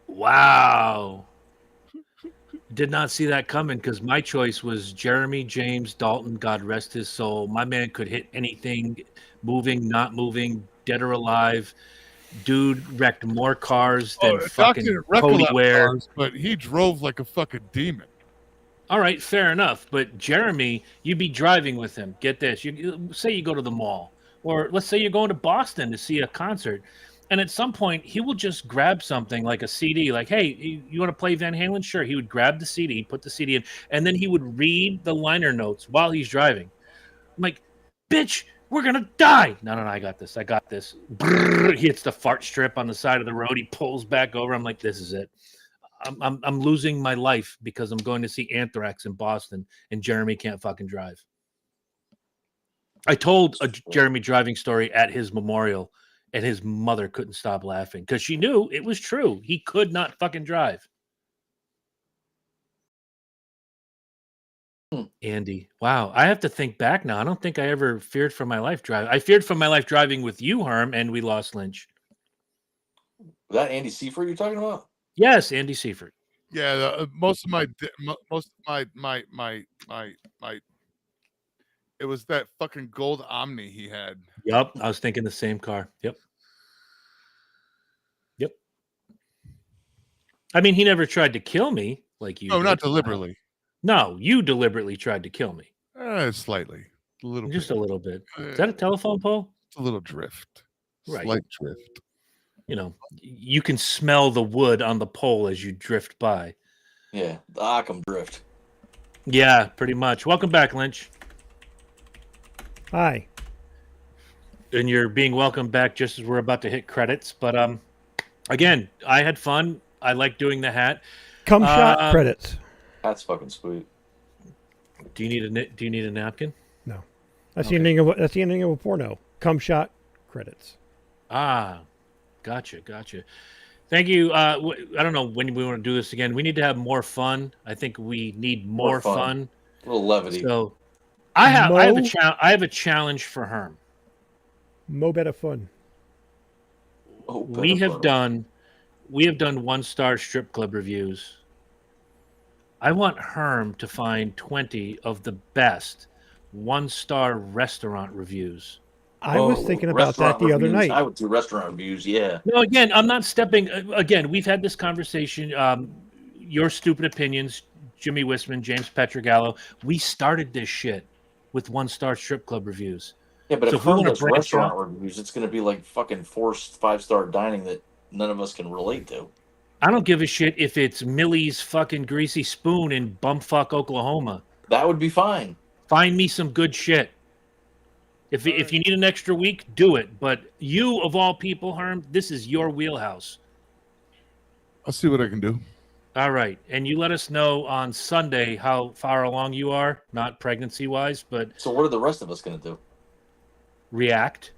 Wow. Did not see that coming because my choice was Jeremy James Dalton, God rest his soul. My man could hit anything, moving, not moving, dead or alive. Dude wrecked more cars than Doc fucking didn't wreck a Cody lot of Ware. cars, but he drove like a fucking demon. All right, fair enough. But Jeremy, you'd be driving with him. Get this. You say you go to the mall, or let's say you're going to Boston to see a concert. And at some point, he will just grab something like a CD, like, hey, you want to play Van Halen? Sure. He would grab the CD, put the CD in, and then he would read the liner notes while he's driving. I'm like, bitch, we're going to die. No, I got this. Brrr, he hits the fart strip on the side of the road. He pulls back over. I'm like, this is it. I'm losing my life because I'm going to see Anthrax in Boston, and Jeremy can't fucking drive. I told a Jeremy driving story at his memorial, and his mother couldn't stop laughing because she knew it was true. He could not fucking drive. Andy, wow. I have to think back now. I don't think I ever feared for my life driving. I feared for my life driving with you, Herm, and we lost Lynch. Was that Andy Seifert you're talking about? Yes, Andy Seifert. Yeah, most of my it was that fucking gold Omni he had. Yep, I was thinking the same car. Yep. I mean, he never tried to kill me like you. No, did. not deliberately. No, you deliberately tried to kill me. Slightly. A little Just bit. a little bit. Is that a telephone pole? It's a little drift. Right. Slight drift. You know, you can smell the wood on the pole as you drift by. Yeah, the Occam drift. Yeah, pretty much. Welcome back, Lynch. Hi. And you're being welcomed back just as we're about to hit credits. But again, I had fun. I like doing the hat. Come shot credits. That's fucking sweet. Do you need a napkin? No. That's the ending of a porno. Come shot credits. Ah, gotcha. Thank you. I don't know when we want to do this again. We need to have more fun. I think we need more fun. A little levity. So I have a challenge for Herm. Mo better fun. We have done 1-star strip club reviews. I want Herm to find 20 of the best 1-star restaurant reviews. I was thinking about that the other night. I would do restaurant reviews, yeah. No, again, I'm not stepping. Again, we've had this conversation. Your stupid opinions, Jimmy Wisman, James Petrogallo. We started this shit with 1-star strip club reviews. Yeah, but So if Herm we does branch restaurant out- reviews, it's going to be like fucking forced 5-star dining that none of us can relate to. I don't give a shit if it's Millie's fucking Greasy Spoon in bumfuck Oklahoma. That would be fine. Find me some good shit. If you need an extra week, do it. But you, of all people, Herm, this is your wheelhouse. I'll see what I can do. All right. And you let us know on Sunday how far along you are, not pregnancy-wise, but So what are the rest of us going to do? react.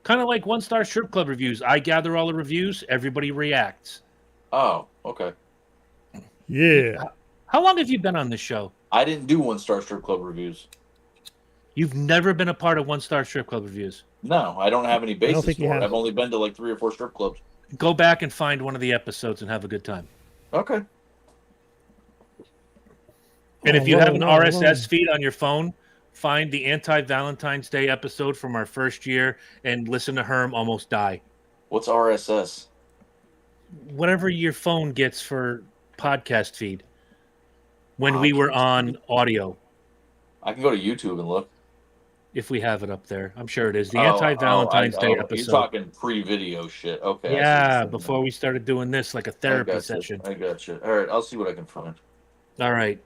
Kind of like 1-star strip club reviews. I gather all the reviews, everybody reacts. Oh, okay. Yeah. How long have you been on this show? I didn't do 1-star strip club reviews. You've never been a part of 1-star strip club reviews. No, I don't have any basis think you for it. have. I've only been to like 3 or 4 strip clubs. Go back and find one of the episodes and have a good time. Okay. And if you Hello, have an no, RSS feed on your phone, find the anti-Valentine's Day episode from our first year and listen to Herm almost die. What's RSS? Whatever your phone gets for podcast feed. When we were on audio, I can go to YouTube and look. if we have it up there. I'm sure it is. The anti-Valentine's Day You're episode. talking pre-video shit. Okay. I see Yeah, what you're saying before we started doing this, like a now. therapy session. I got you. All right, I'll see what I can find. All right.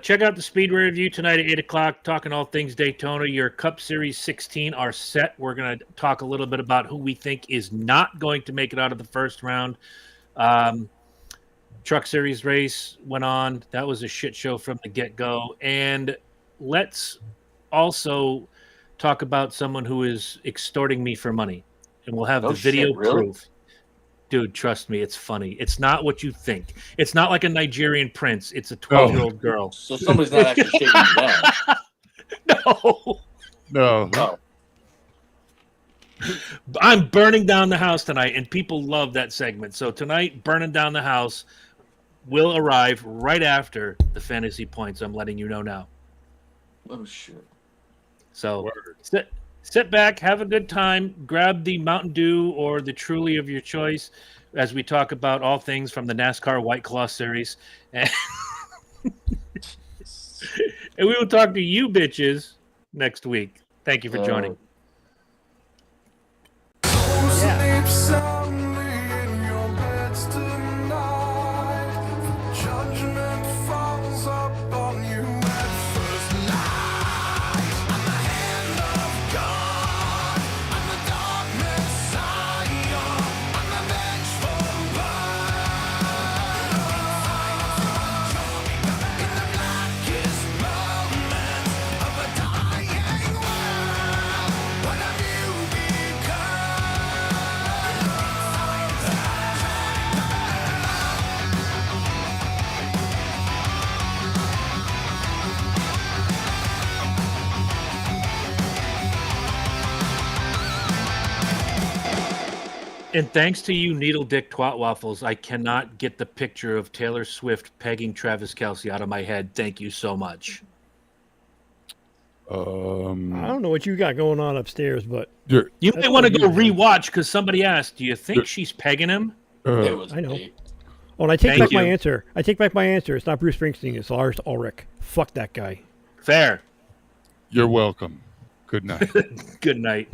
Check out the Speedway review tonight at 8 o'clock, talking all things Daytona. Your Cup Series 16 are set. We're going to talk a little bit about who we think is not going to make it out of the first round. Truck Series race went on. That was a shit show from the get-go. And let's also talk about someone who is extorting me for money. And we'll have No the video shit, really? proof. Dude, trust me, it's funny. It's not what you think. It's not like a Nigerian prince. It's a 12-year-old girl. So somebody's not actually shaking you down. No. No. Oh. I'm burning down the house tonight, and people love that segment. So tonight, burning down the house will arrive right after the fantasy points. I'm letting you know now. Oh shit! So sit back, have a good time, grab the Mountain Dew or the Truly of your choice, as we talk about all things from the NASCAR White Claw Series, and we will talk to you bitches next week. Thank you for joining. And thanks to you, Needle Dick Twat Waffles, I cannot get the picture of Taylor Swift pegging Travis Kelce out of my head. Thank you so much. I don't know what you got going on upstairs, but you may want to go rewatch because somebody asked, "Do you think she's pegging him?" I know. Oh, and I take back my answer. I take back my answer. It's not Bruce Springsteen. It's Lars Ulrich. Fuck that guy. Fair. You're welcome. Good night. Good night.